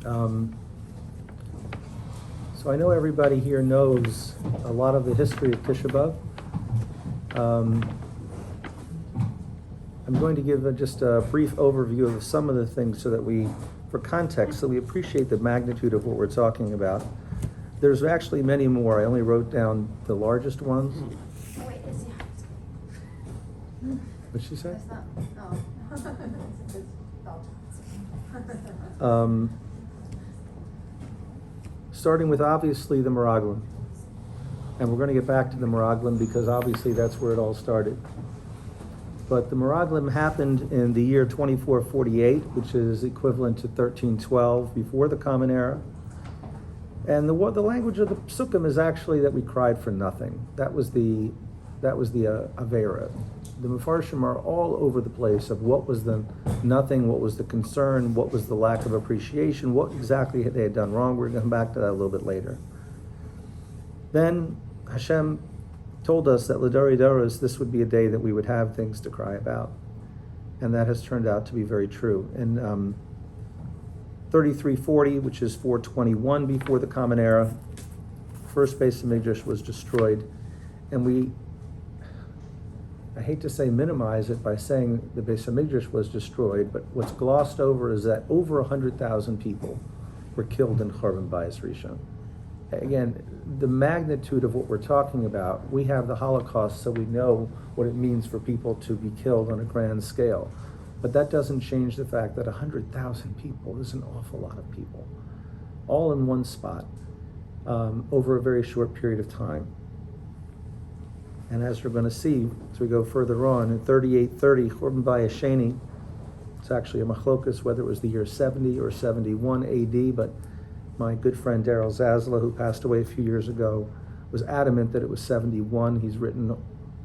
Um, so I know everybody here knows a lot of the history of Tisha B'Av. I'm going to give just a brief overview of some of the things so that for context, so we appreciate the magnitude of what we're talking about. There's actually many more. I only wrote down the largest ones. Oh, wait, is he? What'd she say? It's not, no. It's his belt. Starting with obviously the Meraglim. And we're going to get back to the Meraglim because obviously that's where it all started. But the Meraglim happened in the year 2448, which is equivalent to 1312 before the Common Era. And the language of the Psukim is actually that we cried for nothing. That was the Avera. The Mefarshim are all over the place of what was the nothing, what was the concern, what was the lack of appreciation, what exactly they had done wrong. We're going to come back to that a little bit later. Then Hashem told us that L'Dori Doros, this would be a day that we would have things to cry about. And that has turned out to be very true. In 3340, which is 421 before the Common Era, first Beis HaMikdash was destroyed. And I hate to say minimize it by saying the Beis HaMikdash was destroyed, but what's glossed over is that over 100,000 people were killed in Churban Bayis Rishon. Again, the magnitude of what we're talking about, we have the Holocaust, so we know what it means for people to be killed on a grand scale. But that doesn't change the fact that 100,000 people is an awful lot of people, all in one spot, over a very short period of time. And as we're going to see, as we go further on, in 3830, Churban Bayis Sheni, it's actually a machlokas whether it was the year 70 or 71 AD, but my good friend Daryl Zasla, who passed away a few years ago, was adamant that it was 71. He's written a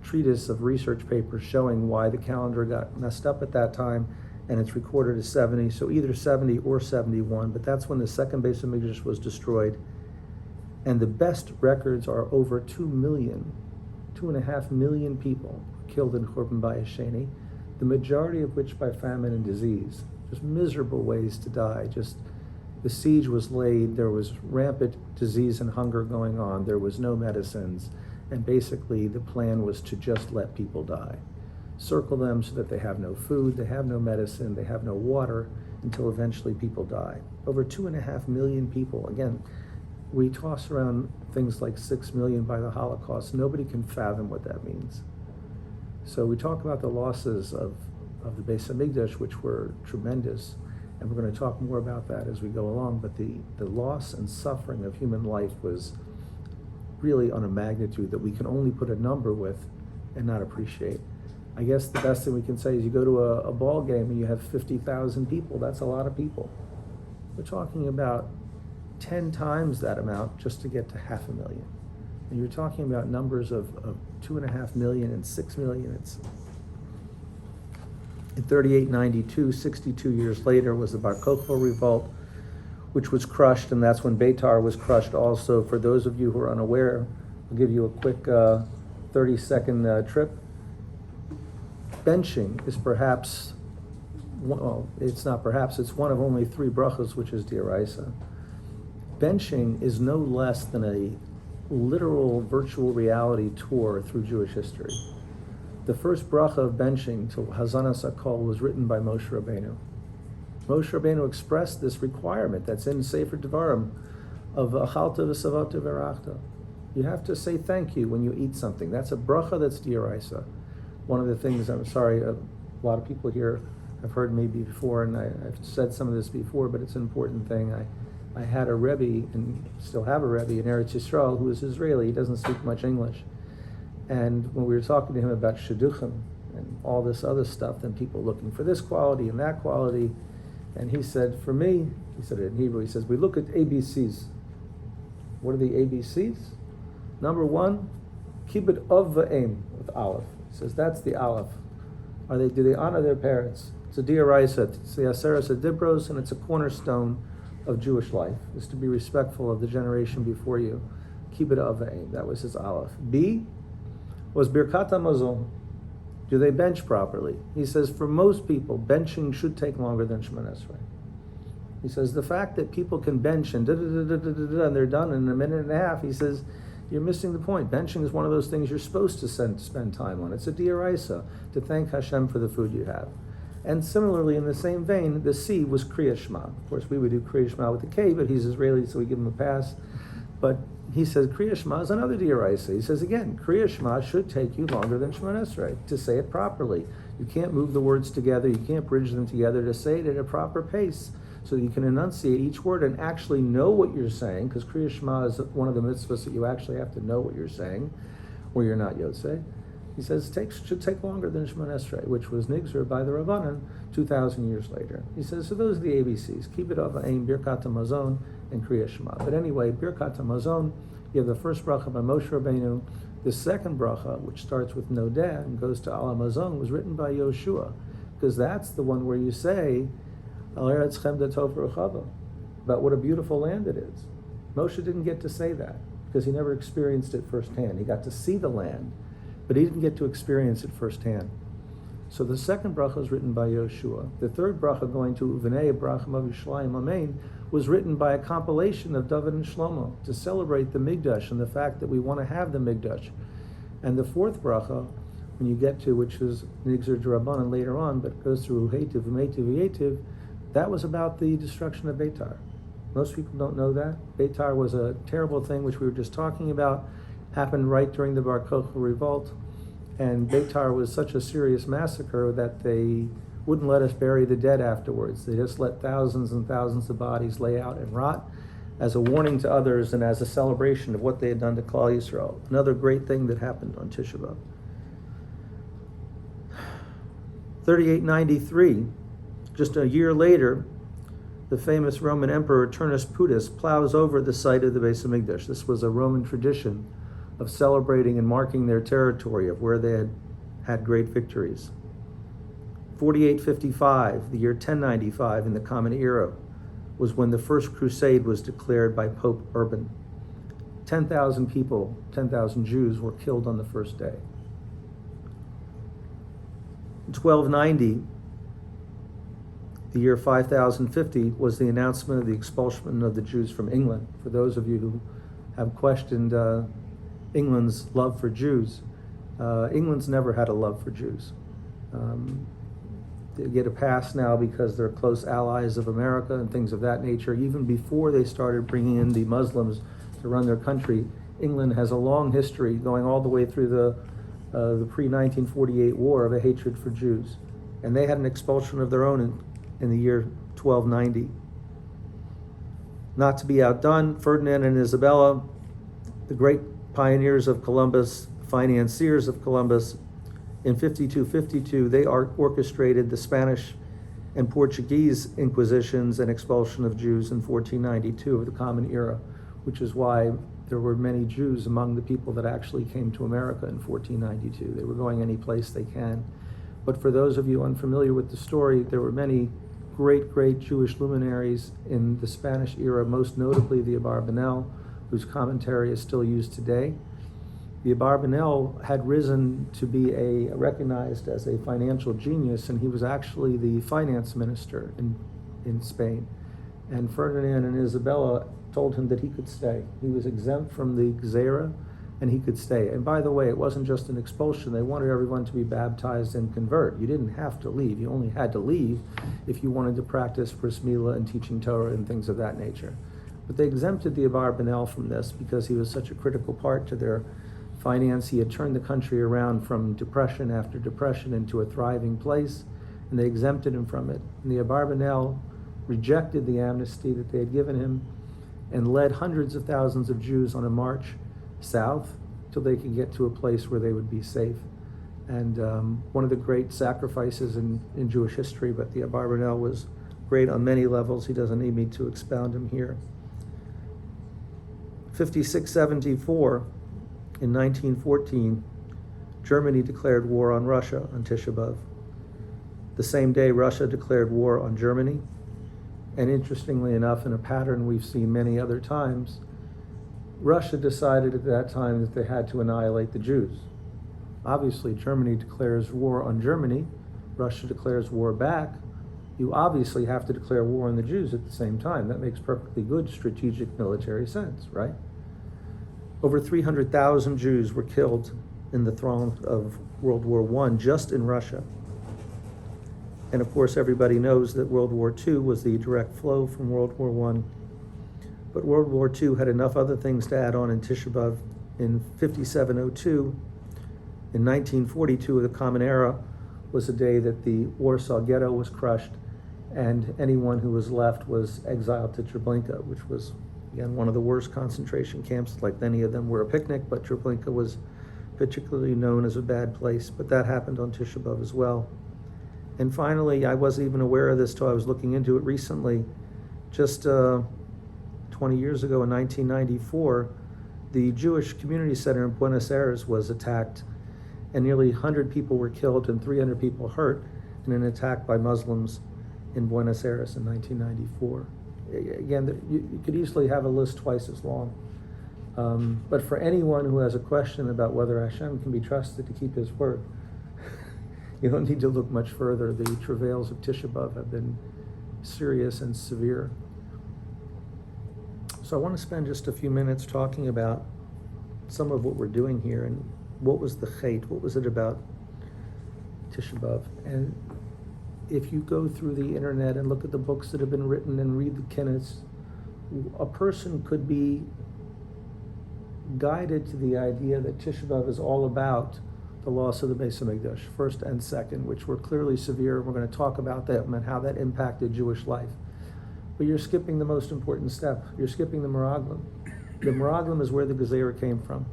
treatise of research papers showing why the calendar got messed up at that time, and it's recorded as 70, so either 70 or 71, but that's when the second Beis HaMikdash was destroyed. And the best records are over 2.5 million people killed in Churban Bayis Sheni, the majority of which by famine and disease, just miserable ways to die. Just the siege was laid, there was rampant disease and hunger going on, there was no medicines, and basically the plan was to just let people die. Circle them so that they have no food, they have no medicine, they have no water, until eventually people die. Over 2.5 million people. Again, we toss around things like 6 million by the Holocaust. Nobody can fathom what that means. So we talk about the losses of the Beis HaMikdash, which were tremendous, and we're going to talk more about that as we go along, but the loss and suffering of human life was really on a magnitude that we can only put a number with and not appreciate. I guess the best thing we can say is you go to a ball game and you have 50,000 people. That's a lot of people. We're talking about 10 times that amount just to get to 500,000. And you're talking about numbers of 2.5 million and 6 million. It's in 3892, 62 years later, was the Bar Kokhba revolt, which was crushed, and that's when Beitar was crushed also. For those of you who are unaware, I'll give you a quick 30-second trip. Benching is perhaps, well, it's not perhaps, it's one of only 3 brachos, which is D'Oraisa. Benching is no less than a literal virtual reality tour through Jewish history. The first bracha of benching to Hazanas HaKol was written by Moshe Rabbeinu. Moshe Rabbeinu expressed this requirement that's in Sefer Devarim of Achalta v'Savata v'Arachta. You have to say thank you when you eat something. That's a bracha that's D'Oraisa. One of the things, I'm sorry, a lot of people here have heard me before, and I've said some of this before, but it's an important thing. I had a Rebbe, and still have a Rebbe in Eretz Yisrael, who is Israeli. He doesn't speak much English. And when we were talking to him about shidduchim and all this other stuff, then people looking for this quality and that quality, and he said, for me, he said it in Hebrew, he says, we look at ABCs. What are the ABCs? Number 1, kibbud of v'aim, with Aleph. He says, that's the Aleph. Do they honor their parents? It's a D'Oraisa, it's the Aseres HaDibros, and it's a cornerstone of Jewish life, is to be respectful of the generation before you. Kibbud of v'aim, that was his Aleph. B was Birkat HaMazon. Do they bench properly? He says, for most people, benching should take longer than Shemoneh Esrei. He says, the fact that people can bench and and they're done in a minute and a half, he says, you're missing the point. Benching is one of those things you're supposed to spend time on. It's a diaraisa, to thank Hashem for the food you have. And similarly, in the same vein, the C was Kriya Shema. Of course, we would do Kriya Shema with the K, but he's Israeli, so we give him a pass. But he says Kriya Shema is another diaraisa. He says, again, Kriya Shema should take you longer than Shemona Esrei to say it properly. You can't move the words together. You can't bridge them together to say it at a proper pace so that you can enunciate each word and actually know what you're saying, because Kriya Shema is one of the mitzvahs that you actually have to know what you're saying, or you're not Yotzei. He says it should take longer than Shemona Esrei, which was nigzer by the Rabbanan 2,000 years later. He says, so those are the ABCs. Keep it of Aim, Birkat HaMazon, and Kriya Shema. But anyway, Birkat HaMazon, you have the first bracha by Moshe Rabbeinu. The second bracha, which starts with Nodeh and goes to Al HaMazon, was written by Yoshua, because that's the one where you say, Al Eretz Chemda Tov Rechava, about what a beautiful land it is. Moshe didn't get to say that, because he never experienced it firsthand. He got to see the land, but he didn't get to experience it firsthand. So the second bracha is written by Yoshua. The third bracha, going to Uvenei Bracham Avishlayim Amen, was written by a compilation of David and Shlomo to celebrate the Mikdash and the fact that we want to have the Mikdash. And the fourth bracha, when you get to, which is Nigzer D'Rabbanan later on, but goes through Uhetiv, Umetiv, Uyetiv, that was about the destruction of Beitar. Most people don't know that. Beitar was a terrible thing, which we were just talking about, happened right during the Bar Kokhba revolt. And Beitar was such a serious massacre that they wouldn't let us bury the dead afterwards. They just let thousands and thousands of bodies lay out and rot as a warning to others and as a celebration of what they had done to Klal Yisrael. Another great thing that happened on Tisha B'Av. 3893, just a year later, the famous Roman Emperor Turnus Pudus plows over the site of the Beis HaMikdash. This was a Roman tradition of celebrating and marking their territory, of where they had had great victories. 4855, the year 1095 in the Common Era, was when the first crusade was declared by Pope Urban. 10,000 people, 10,000 Jews were killed on the first day. In 1290, the year 5050, was the announcement of the expulsion of the Jews from England. For those of you who have questioned England's love for Jews, England's never had a love for Jews. They get a pass now because they're close allies of America and things of that nature. Even before they started bringing in the Muslims to run their country, England has a long history going all the way through the pre-1948 war of a hatred for Jews. And they had an expulsion of their own in the year 1290. Not to be outdone, Ferdinand and Isabella, the great pioneers of Columbus, financiers of Columbus, in 5252, they orchestrated the Spanish and Portuguese inquisitions and expulsion of Jews in 1492 of the Common Era, which is why there were many Jews among the people that actually came to America in 1492. They were going any place they can. But for those of you unfamiliar with the story, there were many great Jewish luminaries in the Spanish era, most notably the Abarbanel, whose commentary is still used today. The Abarbanel had risen to be recognized as a financial genius, and he was actually the finance minister in Spain. And Ferdinand and Isabella told him that he could stay. He was exempt from the Gzera, and he could stay. And by the way, it wasn't just an expulsion. They wanted everyone to be baptized and convert. You didn't have to leave. You only had to leave if you wanted to practice bris milah and teaching Torah and things of that nature. But they exempted the Abarbanel from this because he was such a critical part to their finance. He had turned the country around from depression after depression into a thriving place, and they exempted him from it. And the Abarbanel rejected the amnesty that they had given him and led hundreds of thousands of Jews on a march south till they could get to a place where they would be safe. And one of the great sacrifices in Jewish history, but the Abarbanel was great on many levels. He doesn't need me to expound him here. 5674, in 1914, Germany declared war on Russia on Tisha B'Av. The same day, Russia declared war on Germany. And interestingly enough, in a pattern we've seen many other times, Russia decided at that time that they had to annihilate the Jews. Obviously, Germany declares war on Germany. Russia declares war back. you obviously have to declare war on the Jews at the same time. That makes perfectly good strategic military sense, right? Over 300,000 Jews were killed in the throng of World War I just in Russia. And of course, everybody knows that World War II was the direct flow from World War I. But World War II had enough other things to add on in Tisha B'Av. In 5702, in 1942, the Common Era was the day that the Warsaw Ghetto was crushed, and anyone who was left was exiled to Treblinka, which was, again, one of the worst concentration camps. Like many of them were a picnic, but Treblinka was particularly known as a bad place. But that happened on Tisha B'Av as well. And finally, I wasn't even aware of this till I was looking into it recently. Just 20 years ago in 1994, the Jewish Community Center in Buenos Aires was attacked, and nearly 100 people were killed and 300 people hurt in an attack by Muslims in Buenos Aires in 1994. Again, you could easily have a list twice as long. But for anyone who has a question about whether Hashem can be trusted to keep his word, you don't need to look much further. The travails of Tisha B'Av have been serious and severe. So I want to spend just a few minutes talking about some of what we're doing here and what was the chait, what was it about Tisha B'Av. And if you go through the internet and look at the books that have been written and read the Kenneths, a person could be guided to the idea that Tisha B'Av is all about the loss of the Beis HaMikdash, first and second, which were clearly severe. We're going to talk about that and how that impacted Jewish life. But you're skipping the most important step. You're skipping the Meraglim. The Meraglim is where the Gezerah came from.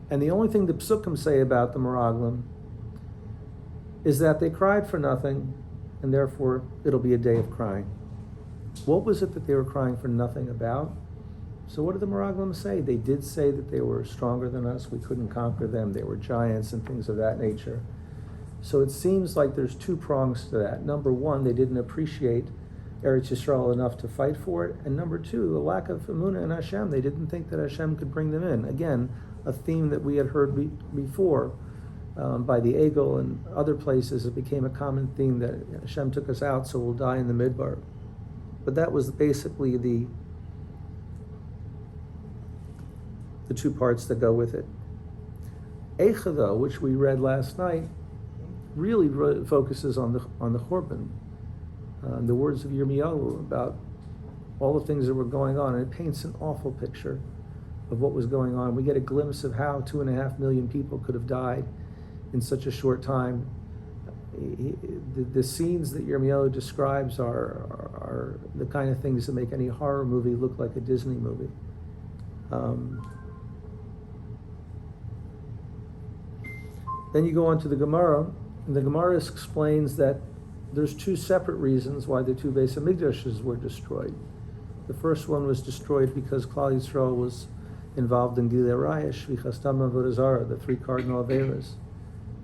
And the only thing the Psukim say about the Meraglim is that they cried for nothing, and therefore it'll be a day of crying. What was it that they were crying for nothing about? So what did the Meraglim say? They did say that they were stronger than us, we couldn't conquer them, they were giants and things of that nature. So it seems like there's two prongs to that. Number one, they didn't appreciate Eretz Yisrael enough to fight for it. And number two, the lack of Emunah in Hashem. They didn't think that Hashem could bring them in. Again, a theme that we had heard before by the Egel and other places. It became a common theme that Hashem took us out, so we'll die in the Midbar. But that was basically the two parts that go with it. Eicha, though, which we read last night, really focuses on the Churban. The words of Yirmiyahu about all the things that were going on, and it paints an awful picture of what was going on. We get a glimpse of how 2.5 million people could have died in such a short time. The scenes that Yirmiyahu describes are the kind of things that make any horror movie look like a Disney movie. Then you go on to the Gemara, and the Gemara explains that there's two separate reasons why the two Beis HaMikdashes were destroyed. The first one was destroyed because Klal Yisrael was involved in Gilei Arayah, Shvichas Dam, Avodah Zarah, the three cardinal averas.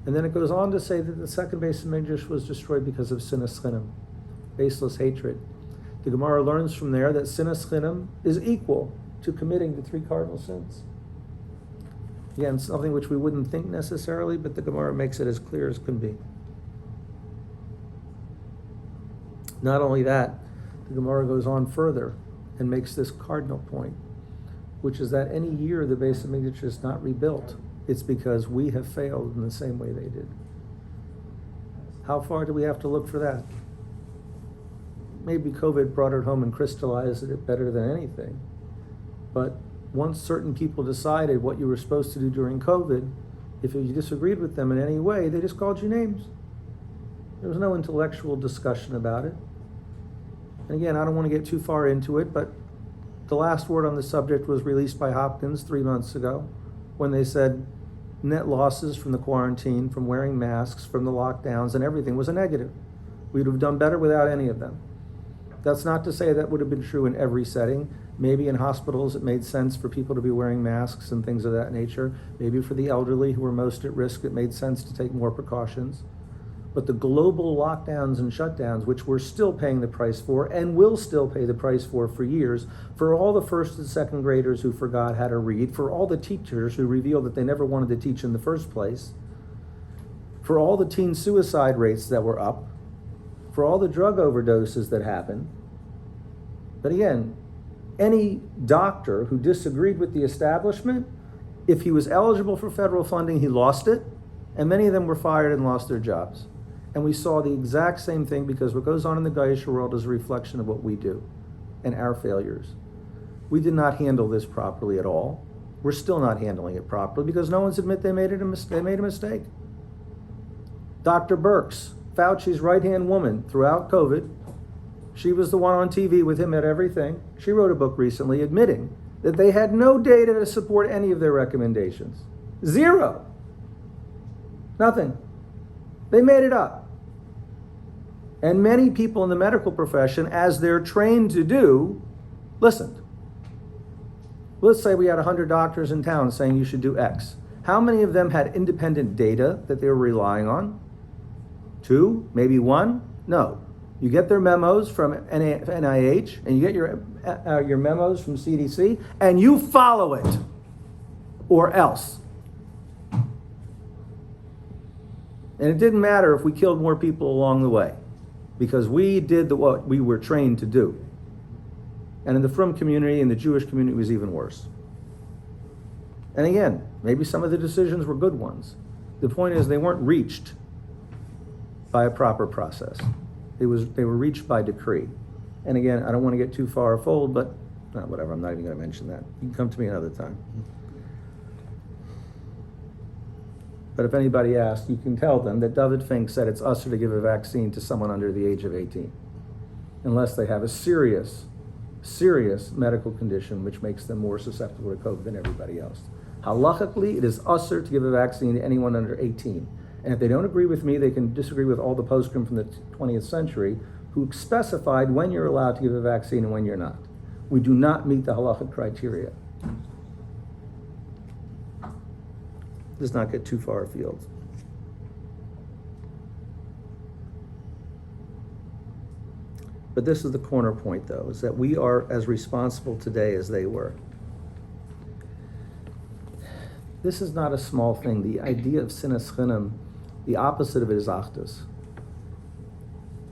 And then it goes on to say that the second Beis HaMikdash was destroyed because of Sinas Chinim, baseless hatred. The Gemara learns from there that Sinas Chinim is equal to committing the three cardinal sins. Again, something which we wouldn't think necessarily, but the Gemara makes it as clear as can be. Not only that, the Gemara goes on further and makes this cardinal point, which is that any year the Beis HaMikdash is not rebuilt, it's because we have failed in the same way they did. How far do we have to look for that? Maybe COVID brought it home and crystallized it better than anything. But once certain people decided what you were supposed to do during COVID, if you disagreed with them in any way, they just called you names. There was no intellectual discussion about it. And again, I don't want to get too far into it, but the last word on the subject was released by Hopkins 3 months ago when they said net losses from the quarantine, from wearing masks, from the lockdowns, and everything was a negative. We'd have done better without any of them. That's not to say that would have been true in every setting. Maybe in hospitals it made sense for people to be wearing masks and things of that nature. Maybe for the elderly who were most at risk, it made sense to take more precautions. But the global lockdowns and shutdowns, which we're still paying the price for and will still pay the price for years, for all the first and second graders who forgot how to read, for all the teachers who revealed that they never wanted to teach in the first place, for all the teen suicide rates that were up, for all the drug overdoses that happened. But again, any doctor who disagreed with the establishment, if he was eligible for federal funding, he lost it, and many of them were fired and lost their jobs. And we saw the exact same thing, because what goes on in the Goyish world is a reflection of what we do and our failures. We did not handle this properly at all. We're still not handling it properly because no one's admit they made a mistake. Dr. Birx, Fauci's right-hand woman throughout COVID, she was the one on TV with him at everything. She wrote a book recently admitting that they had no data to support any of their recommendations. Zero. Nothing. They made it up. And many people in the medical profession, as they're trained to do, listened. Let's say we had 100 doctors in town saying you should do X. How many of them had independent data that they were relying on? 2, maybe 1? No. You get their memos from NIH, and you get your memos from CDC, and you follow it, or else. And it didn't matter if we killed more people along the way, because we did what we were trained to do. And in the Frum community and the Jewish community, it was even worse. And again, maybe some of the decisions were good ones. The point is, they weren't reached by a proper process. They were reached by decree. And again, I don't want to get too far afold, but whatever, I'm not even going to mention that. You can come to me another time. But if anybody asks, you can tell them that David Fink said it's usher to give a vaccine to someone under the age of 18, unless they have a serious medical condition which makes them more susceptible to COVID than everybody else. Halachically, it is usher to give a vaccine to anyone under 18. And if they don't agree with me, they can disagree with all the poskim from the 20th century who specified when you're allowed to give a vaccine and when you're not. We do not meet the halachic criteria. Let's not get too far afield. But this is the corner point, though, is that we are as responsible today as they were. This is not a small thing. The idea of sinas chinam, the opposite of it is achdus.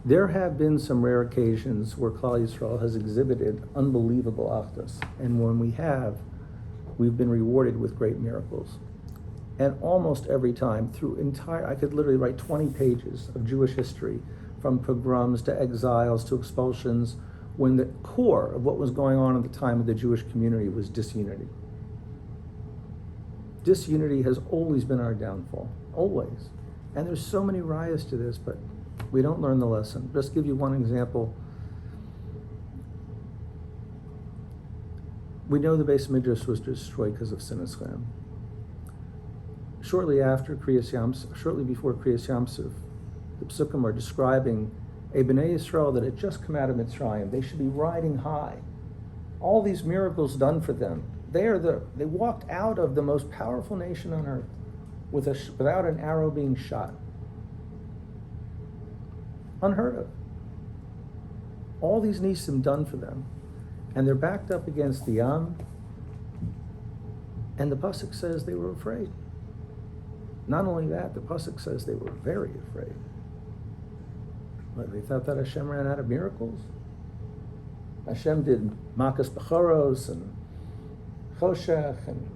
There have been some rare occasions where Klal Yisrael has exhibited unbelievable achdus, and when we have, we've been rewarded with great miracles. And almost every time, I could literally write 20 pages of Jewish history, from pogroms to exiles to expulsions, when the core of what was going on at the time of the Jewish community was disunity. Disunity has always been our downfall, always. And there's so many riots to this, but we don't learn the lesson. Just give you one example. We know the Beis Midrash was destroyed because of sinas chinam. Shortly before Kriyas Yamsuf, the Psukim are describing a Bnei Yisrael that had just come out of Mitzrayim. They should be riding high. All these miracles done for them. They walked out of the most powerful nation on earth without an arrow being shot. Unheard of. All these nisim done for them. And they're backed up against the Yam. And the Pasuk says they were afraid. Not only that, the Pasuk says they were very afraid. But they thought that Hashem ran out of miracles. Hashem did Makas Bechoros and Choshech and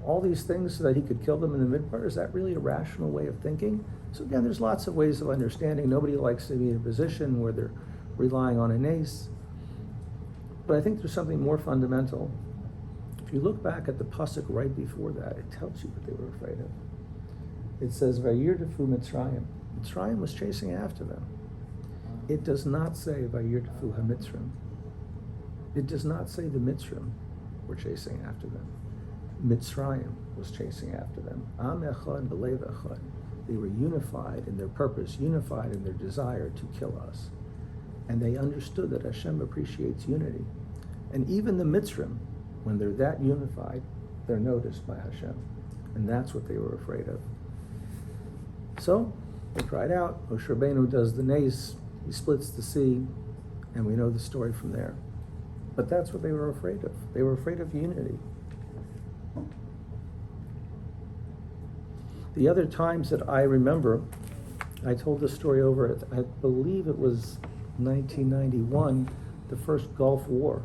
all these things so that he could kill them in the midbar. Is that really a rational way of thinking? So again, there's lots of ways of understanding. Nobody likes to be in a position where they're relying on a nace. But I think there's something more fundamental. If you look back at the Pasuk right before that, it tells you what they were afraid of. It says, Vayirdefu Mitzrayim. Mitzrayim was chasing after them. It does not say Vayirdefu HaMitzrim. It does not say the Mitzrim were chasing after them. Mitzrayim was chasing after them. Am echad b'lev echad. They were unified in their purpose, unified in their desire to kill us. And they understood that Hashem appreciates unity. And even the Mitzrim, when they're that unified, they're noticed by Hashem. And that's what they were afraid of. So they cried out. Moshe Rabbeinu does the nace. He splits the sea, and we know the story from there. But that's what they were afraid of. They were afraid of unity. The other times that I remember I told this story over at, I believe it was 1991, the first Gulf War.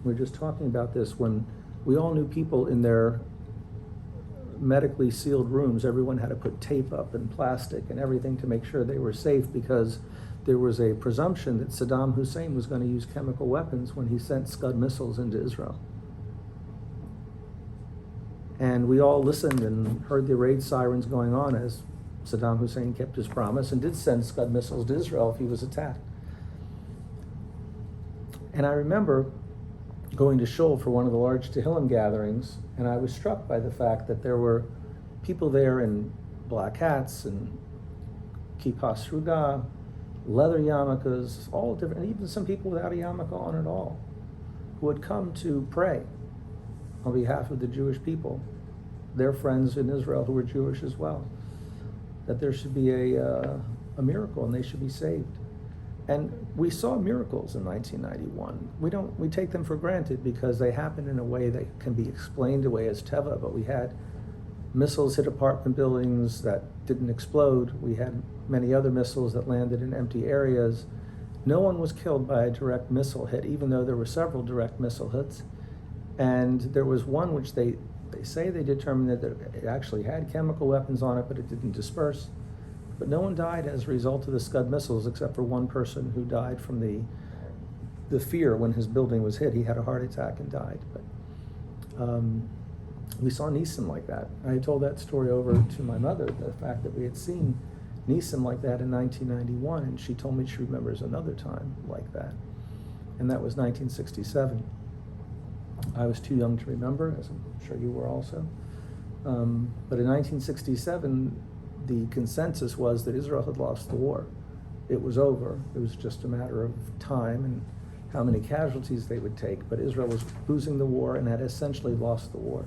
We were just talking about this when we all knew people in their medically sealed rooms. Everyone had to put tape up and plastic and everything to make sure they were safe, because there was a presumption that Saddam Hussein was going to use chemical weapons when he sent Scud missiles into Israel. And we all listened and heard the raid sirens going on as Saddam Hussein kept his promise and did send Scud missiles to Israel if he was attacked. And I remember going to Shul for one of the large Tehillim gatherings, and I was struck by the fact that there were people there in black hats and kippah sruga, leather yarmulkes, all different, and even some people without a yarmulke on at all, who had come to pray on behalf of the Jewish people, their friends in Israel who were Jewish as well, that there should be a miracle and they should be saved. And we saw miracles in 1991. We take them for granted because they happened in a way that can be explained away as teva, but we had missiles hit apartment buildings that didn't explode. We had many other missiles that landed in empty areas. No one was killed by a direct missile hit, even though there were several direct missile hits. And there was one which they say they determined that it actually had chemical weapons on it, but it didn't disperse. But no one died as a result of the Scud missiles, except for one person who died from the fear when his building was hit. He had a heart attack and died. But we saw Nisim like that. I told that story over to my mother, the fact that we had seen Nisim like that in 1991, and she told me she remembers another time like that, and that was 1967. I was too young to remember, as I'm sure you were also. But in 1967, the consensus was that Israel had lost the war. It was over. It was just a matter of time and how many casualties they would take, but Israel was losing the war and had essentially lost the war.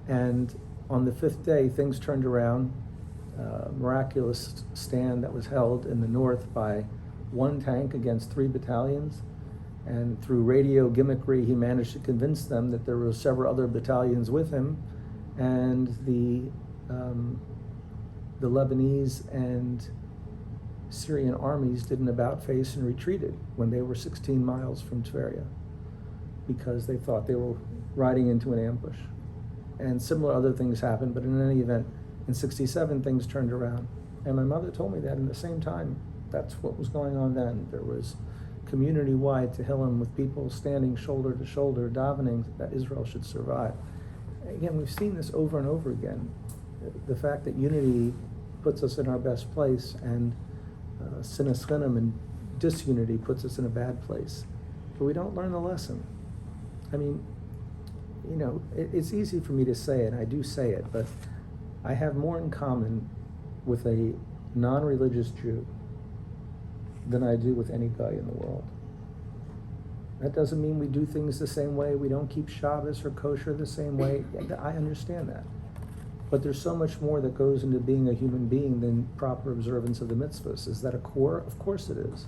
And on the fifth day, things turned around. Miraculous stand that was held in the north by one tank against 3 battalions. And through radio gimmickry, he managed to convince them that there were several other battalions with him, and the Lebanese and Syrian armies did an about-face and retreated when they were 16 miles from Tveria, because they thought they were riding into an ambush. And similar other things happened, but in any event, in 67 things turned around. And my mother told me that in the same time, that's what was going on then. There was community-wide Tehillim with people standing shoulder to shoulder, davening that Israel should survive. Again, we've seen this over and over again. The fact that unity puts us in our best place, and sinas chinam and disunity puts us in a bad place. But we don't learn the lesson. I mean, you know, it's easy for me to say it, and I do say it, but I have more in common with a non-religious Jew than I do with any guy in the world. That doesn't mean we do things the same way. We don't keep Shabbos or kosher the same way. I understand that. But there's so much more that goes into being a human being than proper observance of the mitzvahs. Is that a core? Of course it is.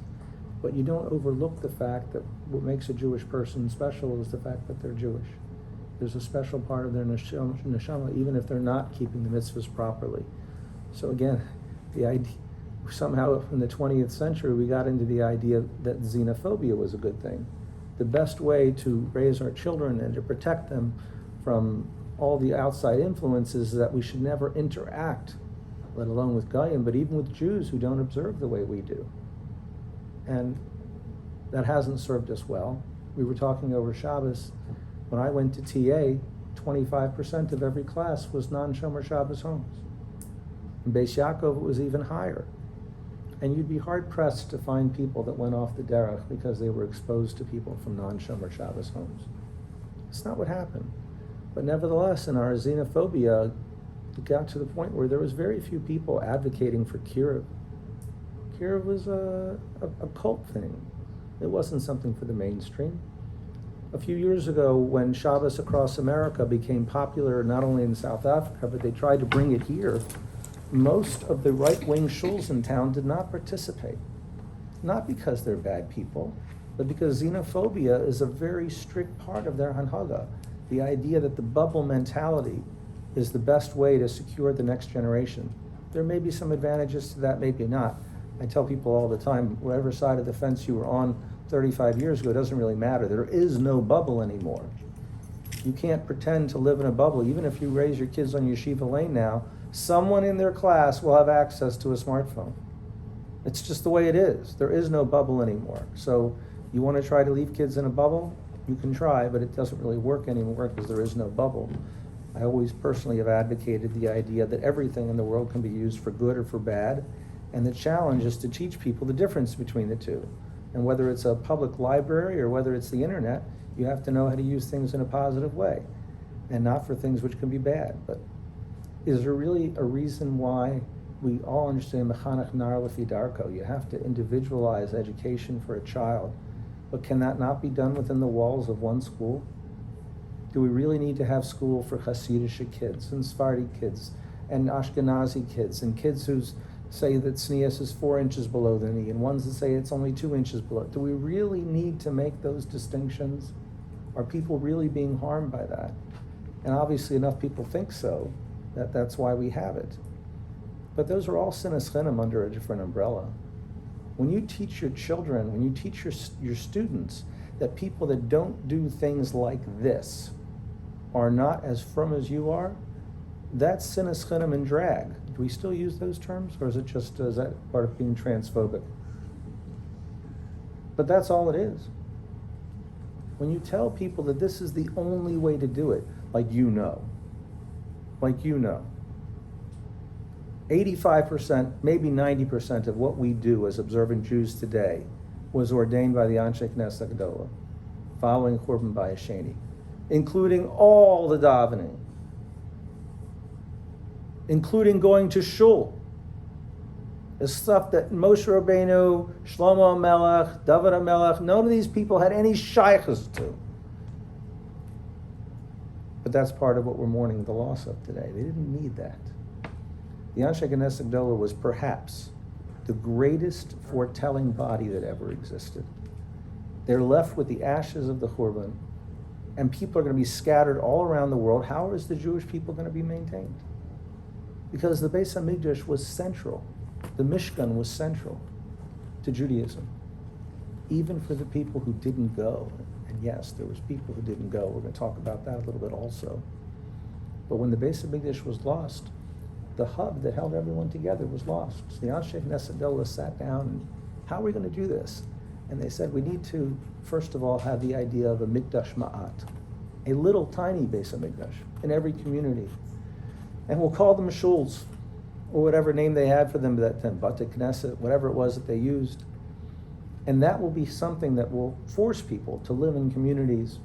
But you don't overlook the fact that what makes a Jewish person special is the fact that they're Jewish. There's a special part of their neshama, even if they're not keeping the mitzvahs properly. So again, the idea, somehow in the 20th century, we got into the idea that xenophobia was a good thing. The best way to raise our children and to protect them from all the outside influences is that we should never interact, let alone with Goyim, but even with Jews who don't observe the way we do. And that hasn't served us well. We were talking over Shabbos. When I went to TA, 25% of every class was non-Shomer Shabbos homes. In Beis Yaakov, it was even higher. And you'd be hard-pressed to find people that went off the derech because they were exposed to people from non-Shomer Shabbos homes. It's not what happened. But nevertheless, in our xenophobia, it got to the point where there was very few people advocating for kiruv. Kiruv was a cult thing. It wasn't something for the mainstream. A few years ago, when Shabbos across America became popular, not only in South Africa, but they tried to bring it here, most of the right-wing shuls in town did not participate. Not because they're bad people, but because xenophobia is a very strict part of their hanhaga. The idea that the bubble mentality is the best way to secure the next generation. There may be some advantages to that, maybe not. I tell people all the time, whatever side of the fence you were on 35 years ago, it doesn't really matter. There is no bubble anymore. You can't pretend to live in a bubble. Even if you raise your kids on Yeshiva Lane now, someone in their class will have access to a smartphone. It's just the way it is. There is no bubble anymore. So you want to try to leave kids in a bubble? You can try, but it doesn't really work anymore because there is no bubble. I always personally have advocated the idea that everything in the world can be used for good or for bad, and the challenge is to teach people the difference between the two. And whether it's a public library or whether it's the internet, you have to know how to use things in a positive way, and not for things which can be bad. But is there really a reason why we all understand mechanech nar lefi darko? You have to individualize education for a child, but can that not be done within the walls of one school? Do we really need to have school for Hasidic kids and Sephardi kids and Ashkenazi kids and kids who say that tznius is 4 inches below the knee and ones that say it's only 2 inches below? Do we really need to make those distinctions? Are people really being harmed by that? And obviously enough people think so, that's why we have it. But those are all sinas chinam under a different umbrella. When you teach your children, when you teach your students that people that don't do things like this are not as firm as you are, that's sinas chinam and drag. Do we still use those terms, or is it just, is that part of being transphobic? But that's all it is. When you tell people that this is the only way to do it, like you know, 85%, maybe 90% of what we do as observant Jews today was ordained by the Anshe Knesset Gedolah, following Churban Bayis Sheni, including all the davening, including going to shul. The stuff that Moshe Rabbeinu, Shlomo HaMelech, David HaMelech, none of these people had any shaykhs to. But that's part of what we're mourning the loss of today. They didn't need that. The Anshe Knesset Gedolah was perhaps the greatest foretelling body that ever existed. They're left with the ashes of the Churban, and people are going to be scattered all around the world. How is the Jewish people going to be maintained? Because the Beis HaMikdash was central. The Mishkan was central to Judaism, even for the people who didn't go. And yes, there was people who didn't go. We're going to talk about that a little bit also. But when the Beis HaMikdash was lost, the hub that held everyone together was lost. So the Anshe Knesset Gedolah sat down and, how are we going to do this? And they said, we need to, first of all, have the idea of a Mikdash Ma'at, a little tiny Beis HaMikdash in every community. And we'll call them shuls, or whatever name they had for them that time, Bate Knesset, whatever it was that they used. And that will be something that will force people to live in communities,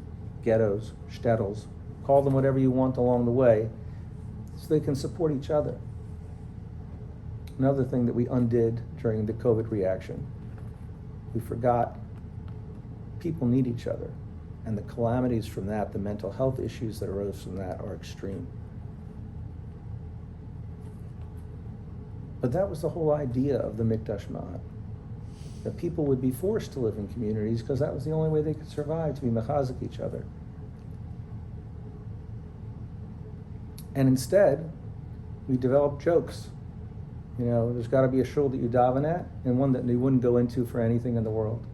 ghettos, shtetls, call them whatever you want along the way, so they can support each other. Another thing that we undid during the COVID reaction, we forgot people need each other, and the calamities from that, the mental health issues that arose from that are extreme. But that was the whole idea of the Mikdash Ma'at, that people would be forced to live in communities because that was the only way they could survive, to be mechazik each other. And instead, we developed jokes. You know, there's got to be a shul that you daven at, and one that you wouldn't go into for anything in the world.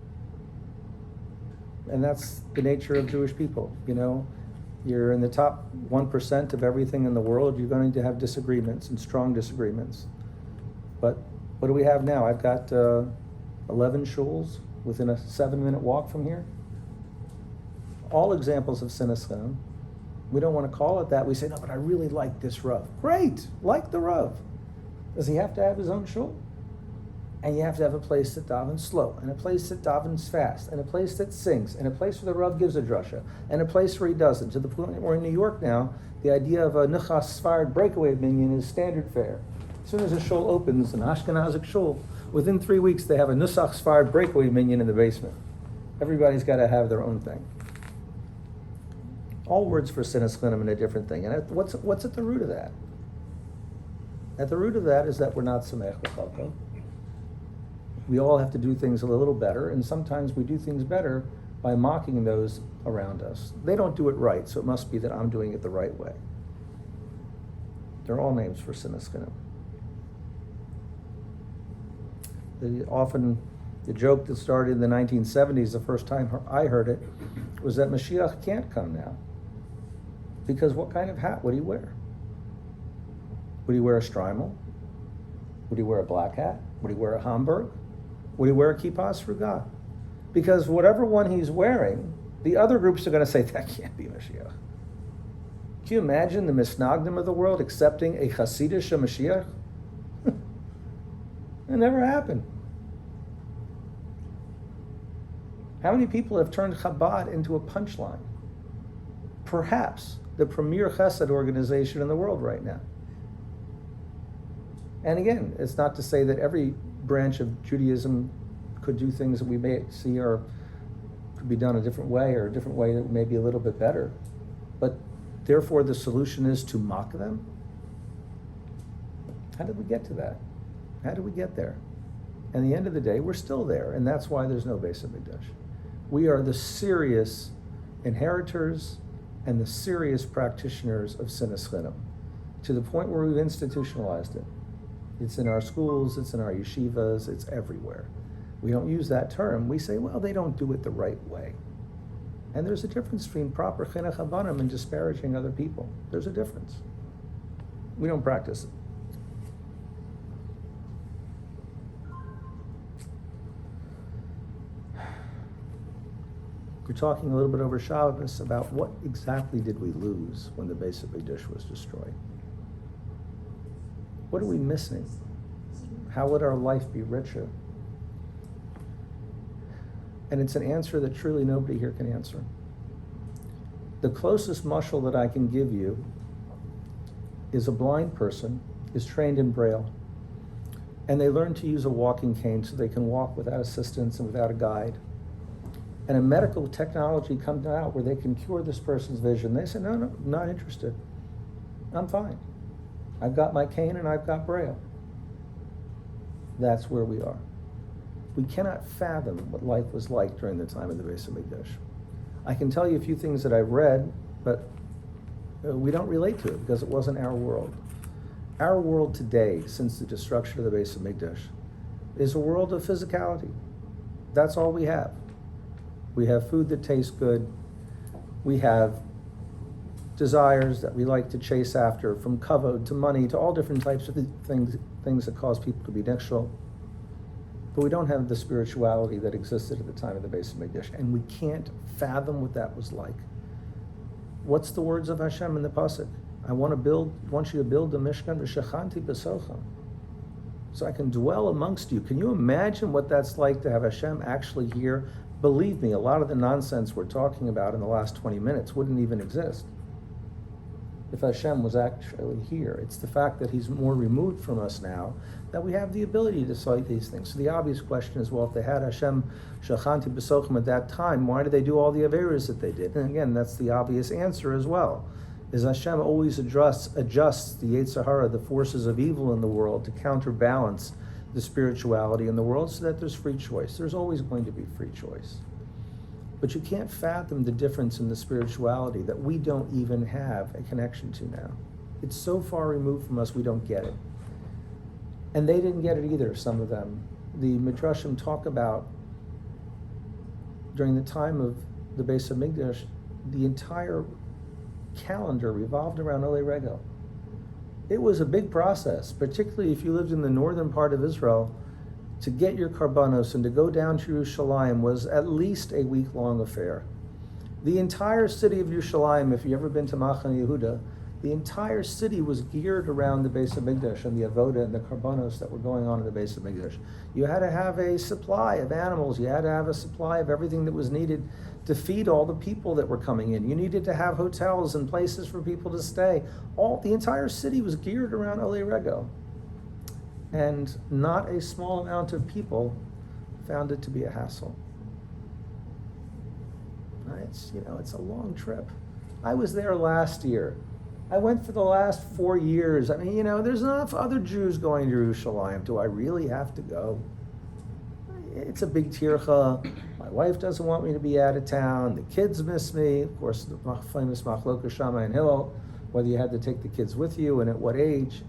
And that's the nature of Jewish people. You know, you're in the top 1% of everything in the world. You're going to have disagreements, and strong disagreements. But what do we have now? I've got 11 shuls within a 7-minute walk from here. All examples of sinas chinam. We don't want to call it that. We say, no, but I really like this Rav. Great, like the Rav. Does he have to have his own shul? And you have to have a place that davens slow, and a place that davens fast, and a place that sings, and a place where the Rav gives a drasha, and a place where he doesn't. To the point where in New York now, the idea of a Nuchas Sfarad breakaway minyan is standard fare. As soon as a shul opens, an Ashkenazic shul, within 3 weeks they have a Nusach Sfarad breakaway minyan in the basement. Everybody's got to have their own thing. All words for sinas chinam and a different thing. And what's at the root of that? At the root of that is that we're not samech v'chalko. We all have to do things a little better, and sometimes we do things better by mocking those around us. They don't do it right, so it must be that I'm doing it the right way. They're all names for sinas chinam. The joke that started in the 1970s, the first time I heard it, was that Mashiach can't come now. Because what kind of hat would he wear? Would he wear a shtreimel? Would he wear a black hat? Would he wear a Hamburg? Would he wear a kippah sruga? Because whatever one he's wearing, the other groups are going to say, that can't be Mashiach. Can you imagine the misnagdim of the world accepting a Hasidish Mashiach? It never happened. How many people have turned Chabad into a punchline? Perhaps the premier chesed organization in the world right now. And again, it's not to say that every branch of Judaism could do things that we may see or could be done a different way, or a different way that may be a little bit better. But therefore the solution is to mock them? How did we get to that? How did we get there? And at the end of the day, we're still there, and that's why there's no Beis HaMikdash. We are the serious inheritors and the serious practitioners of Sinas Chinam, to the point where we've institutionalized it. It's in our schools, it's in our yeshivas, it's everywhere. We don't use that term. We say, well, they don't do it the right way. And there's a difference between proper chinuch habanim and disparaging other people. There's a difference. We don't practice it. We're talking a little bit over Shabbos about what exactly did we lose when the Beis HaMikdash was destroyed. What are we missing? How would our life be richer? And it's an answer that truly nobody here can answer. The closest mashal that I can give you is a blind person is trained in Braille, and they learn to use a walking cane so they can walk without assistance and without a guide. And a medical technology comes out where they can cure this person's vision. They say, no, not interested. I'm fine. I've got my cane and I've got Braille. That's where we are. We cannot fathom what life was like during the time of the Beis HaMikdash. I can tell you a few things that I've read, but we don't relate to it because it wasn't our world. Our world today, since the destruction of the Beis HaMikdash, is a world of physicality. That's all we have. We have food that tastes good. We have desires that we like to chase after, from kavod to money to all different types of things that cause people to be nixal. But we don't have the spirituality that existed at the time of the Beis HaMikdash, and we can't fathom what that was like. What's the words of Hashem in the pasuk? I want you to build the Mishkan v'shachanti b'socham, so I can dwell amongst you. Can you imagine what that's like to have Hashem actually here? Believe me, a lot of the nonsense we're talking about in the last 20 minutes wouldn't even exist if Hashem was actually here. It's the fact that he's more removed from us now that we have the ability to cite these things. So the obvious question is, well, if they had Hashem shachanti b'sochim at that time, why did they do all the averas that they did? And again, that's the obvious answer as well. Is Hashem always adjusts the Yetzer Hara, the forces of evil in the world, to counterbalance the spirituality in the world so that there's free choice. There's always going to be free choice. But you can't fathom the difference in the spirituality that we don't even have a connection to now. It's so far removed from us, we don't get it. And they didn't get it either, some of them. The Midrashim talk about, during the time of the Beis HaMikdash, the entire calendar revolved around Olei Regel. It was a big process, particularly if you lived in the northern part of Israel. To get your karbanos and to go down to Yerushalayim was at least a week-long affair. The entire city of Yerushalayim, if you've ever been to Machane Yehuda, the entire city was geared around the Beis HaMikdash and the avoda and the karbanos that were going on in the Beis HaMikdash. You had to have a supply of animals. You had to have a supply of everything that was needed to feed all the people that were coming in. You needed to have hotels and places for people to stay. The entire city was geared around Olei Regel. And not a small amount of people found it to be a hassle. It's a long trip. I was there last year. I went for the last 4 years. There's enough other Jews going to Yerushalayim. Do I really have to go? It's a big tircha. My wife doesn't want me to be out of town. The kids miss me. Of course, the famous Machlokas Shammai and Hillel, whether you had to take the kids with you and at what age.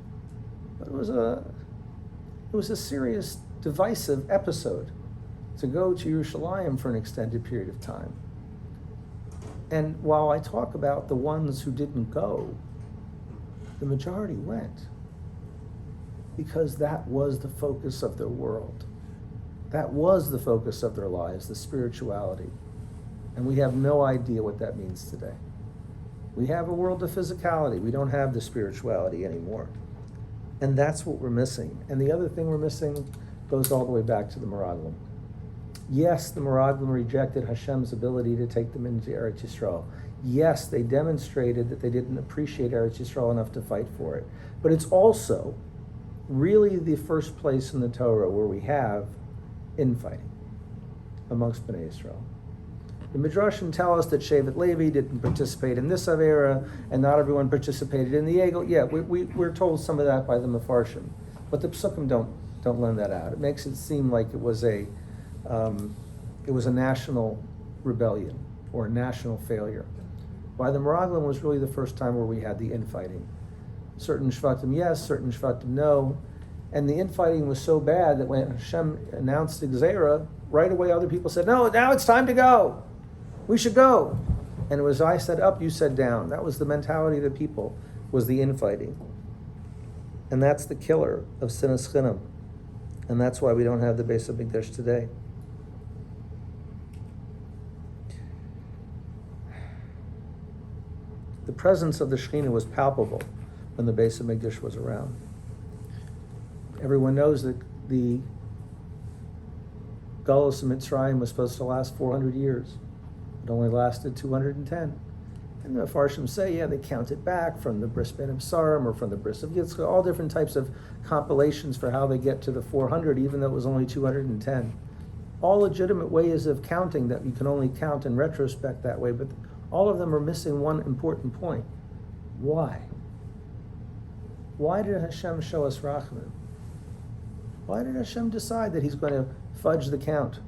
But it was a serious divisive episode to go to Yerushalayim for an extended period of time. And while I talk about the ones who didn't go, the majority went, because that was the focus of their world. That was the focus of their lives, the spirituality. And we have no idea what that means today. We have a world of physicality. We don't have the spirituality anymore. And that's what we're missing. And the other thing we're missing goes all the way back to the Meraglim. Yes, the Meraglim rejected Hashem's ability to take them into Eretz Yisrael. Yes, they demonstrated that they didn't appreciate Eretz Yisrael enough to fight for it. But it's also really the first place in the Torah where we have infighting amongst Bnei Israel. The Midrashim tell us that Shevet Levi didn't participate in this Avera, and not everyone participated in the Egel. Yeah, we're told some of that by the Mefarshim, but the Psukim don't lend that out. It makes it seem like it was a national rebellion or a national failure. By the Meraglim was really the first time where we had the infighting. Certain Shvatim yes, certain Shvatim no, and the infighting was so bad that when Hashem announced the Gzeira, right away other people said, no, now it's time to go. We should go. And it was I said up, you said down. That was the mentality of the people, was the infighting. And that's the killer of Sinas Chinam. And that's why we don't have the Beis HaMikdash today. The presence of the Shekhinah was palpable when the Beis HaMikdash was around. Everyone knows that the Galus of Mitzrayim was supposed to last 400 years. It only lasted 210. And the Mefarshim say, yeah, they count it back from the Bris Ben Absarim or from the Bris of Yitzchak, all different types of compilations for how they get to the 400, even though it was only 210. All legitimate ways of counting that you can only count in retrospect that way, but all of them are missing one important point. Why? Why did Hashem show us Rachamim? Why did Hashem decide that he's going to fudge the count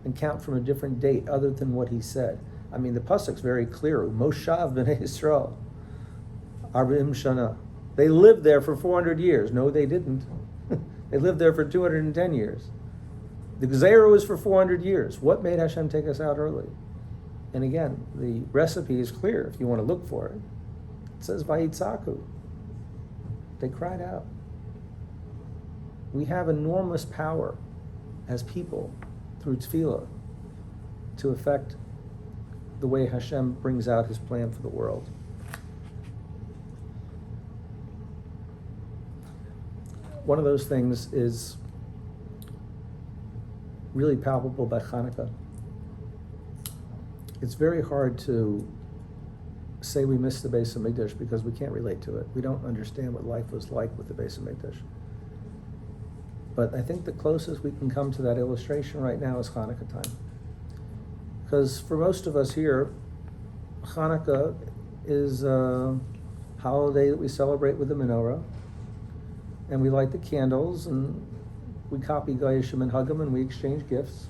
and count from a different date other than what he said? I mean, the pasuk's very clear. Moshav b'nei Yisrael, Arba'im Shana. They lived there for 400 years. No, they didn't. They lived there for 210 years. The Gzeira was for 400 years. What made Hashem take us out early? And again, the recipe is clear if you want to look for it. It says, Vayitzaku. They cried out. We have enormous power as people through tefillah to affect the way Hashem brings out his plan for the world. One of those things is really palpable by Hanukkah. It's very hard to say we missed the Beis HaMikdash because we can't relate to it. We don't understand what life was like with the Beis HaMikdash. But I think the closest we can come to that illustration right now is Hanukkah time. Because for most of us here, Hanukkah is a holiday that we celebrate with the menorah, and we light the candles, and we copy Gayashim and Hagam, and we exchange gifts.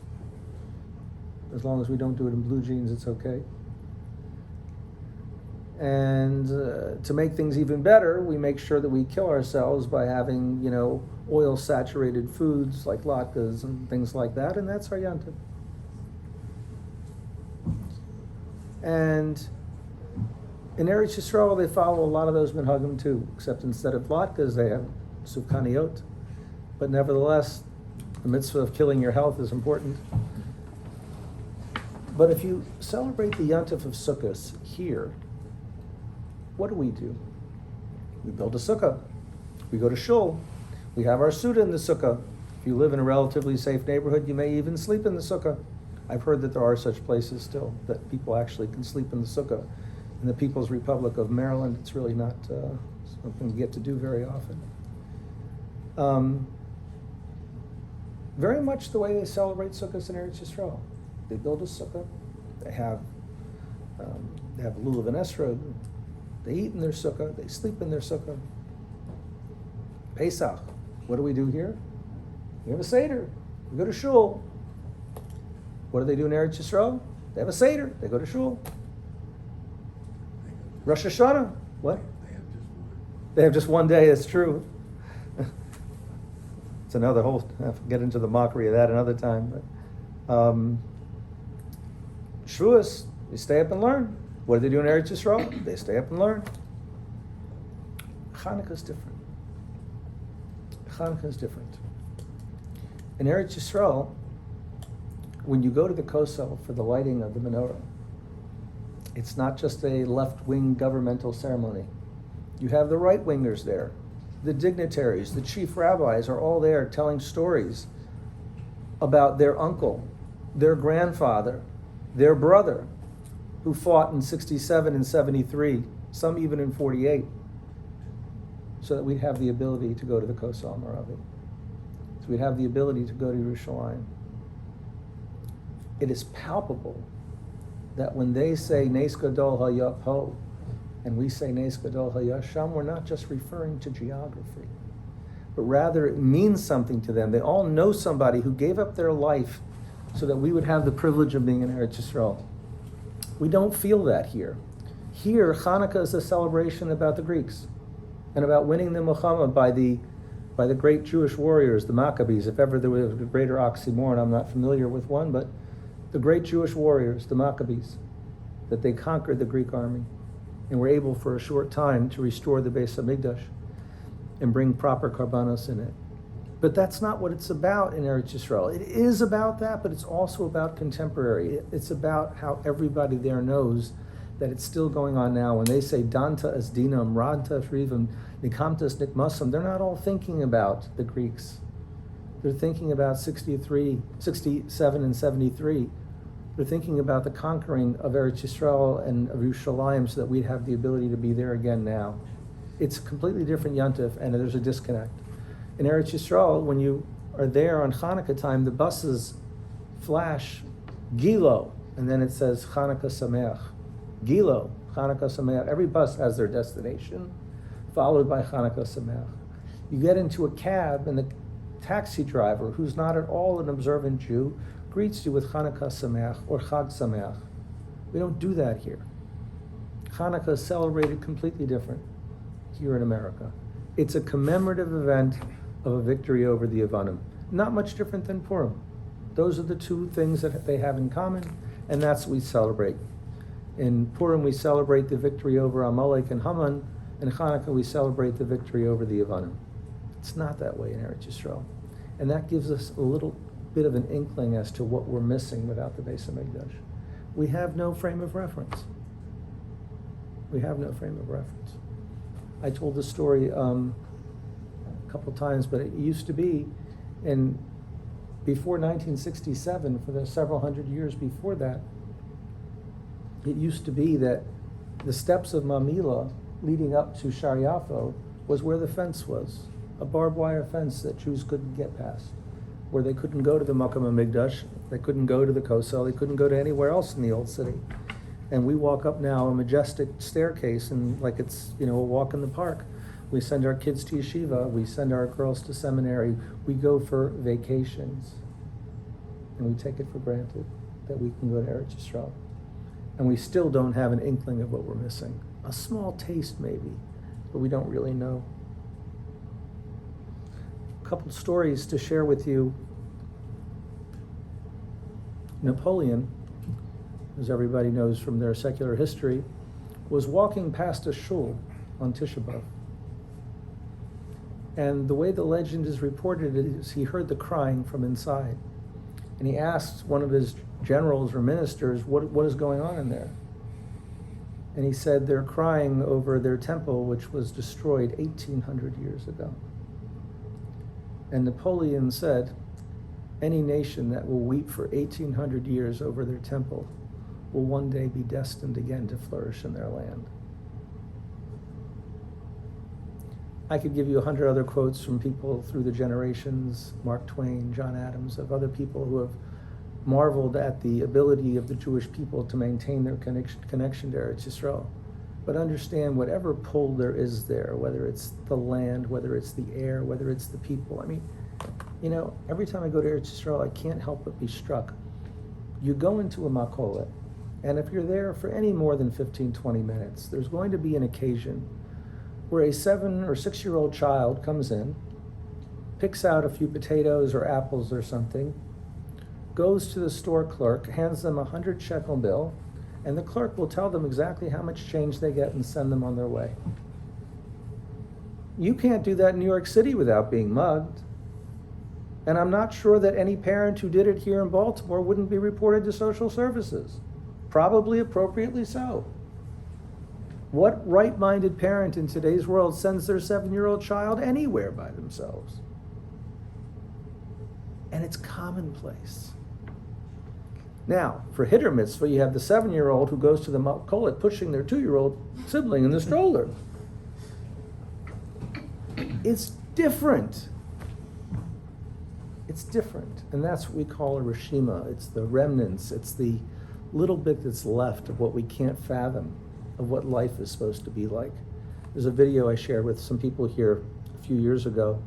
As long as we don't do it in blue jeans, it's okay. And to make things even better, we make sure that we kill ourselves by having, oil-saturated foods like latkes and things like that, and that's our yantiv. And in Eretz Yisrael, they follow a lot of those minhagim too, except instead of latkes, they have sufkaniot. But nevertheless, the mitzvah of killing your health is important. But if you celebrate the yantiv of Sukkot here, what do? We build a sukkah. We go to shul. We have our suda in the sukkah. If you live in a relatively safe neighborhood, you may even sleep in the sukkah. I've heard that there are such places still, that people actually can sleep in the sukkah. In the People's Republic of Maryland, it's really not something you get to do very often. Very much the way they celebrate sukkahs in Eretz Yisrael. They build a sukkah. They have lulav and esrog. They eat in their sukkah. They sleep in their sukkah. Pesach. What do we do here? We have a seder. We go to shul. What do they do in Eretz Yisrael? They have a seder. They go to shul. Rosh Hashanah. What? They have just one day. That's true. It's another whole, I'll get into the mockery of that another time. But Shavuos, you stay up and learn. What do they do in Eretz Yisrael? They stay up and learn. Hanukkah is different. Hanukkah is different. In Eretz Yisrael, when you go to the Kosel for the lighting of the menorah, it's not just a left-wing governmental ceremony. You have the right-wingers there. The dignitaries, the chief rabbis are all there telling stories about their uncle, their grandfather, their brother, who fought in 67 and 73, some even in 48, so that we'd have the ability to go to the Kosel Maravi. So we'd have the ability to go to Yerushalayim. It is palpable that when they say Nes Gadol Hayah Po, and we say Nes Gadol Hayah Sham, we're not just referring to geography, but rather it means something to them. They all know somebody who gave up their life so that we would have the privilege of being in Eretz Yisrael. We don't feel that here. Here, Hanukkah is a celebration about the Greeks and about winning the Milchama by the great Jewish warriors, the Maccabees. If ever there was a greater oxymoron, I'm not familiar with one, but the great Jewish warriors, the Maccabees, that they conquered the Greek army and were able for a short time to restore the Beis Hamikdash and bring proper karbanos in it. But that's not what it's about in Eretz Yisrael. It is about that, but it's also about contemporary. It's about how everybody there knows that it's still going on now. When they say Danta as Dinam, Ranta Shrivim, Nikamtas Nikmasam, they're not all thinking about the Greeks. They're thinking about 67 and 73. They're thinking about the conquering of Eretz Yisrael and of Yerushalayim so that we'd have the ability to be there again now. It's a completely different Yontif, and there's a disconnect. In Eretz Yisrael, when you are there on Hanukkah time, the buses flash Gilo, and then it says Hanukkah Sameach. Gilo, Hanukkah Sameach. Every bus has their destination, followed by Hanukkah Sameach. You get into a cab, and the taxi driver, who's not at all an observant Jew, greets you with Hanukkah Sameach or Chag Sameach. We don't do that here. Hanukkah is celebrated completely different here in America. It's a commemorative event of a victory over the Yavanim. Not much different than Purim. Those are the two things that they have in common, and that's what we celebrate. In Purim, we celebrate the victory over Amalek and Haman. In Hanukkah, we celebrate the victory over the Yavanim. It's not that way in Eretz Yisrael. And that gives us a little bit of an inkling as to what we're missing without the Beis Hamikdash. We have no frame of reference. We have no frame of reference. I told this story a couple times, but it used to be, before 1967, for the several hundred years before that, it used to be that the steps of Mamila leading up to Shar Yafo was where the fence was, a barbed wire fence that Jews couldn't get past, where they couldn't go to the Makam HaMikdash, they couldn't go to the Kosel, they couldn't go to anywhere else in the old city. And we walk up now a majestic staircase, and like it's, a walk in the park. We send our kids to yeshiva, we send our girls to seminary, we go for vacations. And we take it for granted that we can go to Eretz Yisrael. And we still don't have an inkling of what we're missing. A small taste maybe, but we don't really know. A couple stories to share with you. Napoleon, as everybody knows from their secular history, was walking past a shul on Tisha B'Av. And the way the legend is reported is he heard the crying from inside. And he asked one of his generals or ministers, what is going on in there? And he said, they're crying over their temple, which was destroyed 1,800 years ago. And Napoleon said, any nation that will weep for 1,800 years over their temple will one day be destined again to flourish in their land. I could give you 100 other quotes from people through the generations, Mark Twain, John Adams, of other people who have marveled at the ability of the Jewish people to maintain their connection to Eretz Yisrael. But understand whatever pull there is there, whether it's the land, whether it's the air, whether it's the people. I mean, every time I go to Eretz Yisrael, I can't help but be struck. You go into a makolet, and if you're there for any more than 15, 20 minutes, there's going to be an occasion where a 7 or 6 year old child comes in picks out a few potatoes or apples or something, goes to the store clerk, hands them 100 shekel bill, and the clerk will tell them exactly how much change they get and send them on their way. You can't do that in New York City without being mugged. And I'm not sure that any parent who did it here in Baltimore wouldn't be reported to social services. Probably appropriately so. What right-minded parent in today's world sends their 7-year-old child anywhere by themselves? And it's commonplace. Now, for hit or mitzvah, you have the 7-year-old who goes to the makkolet pushing their 2-year-old sibling in the stroller. It's different. It's different. And that's what we call a reshima. It's the remnants. It's the little bit that's left of what we can't fathom, of what life is supposed to be like. There's a video I shared with some people here a few years ago.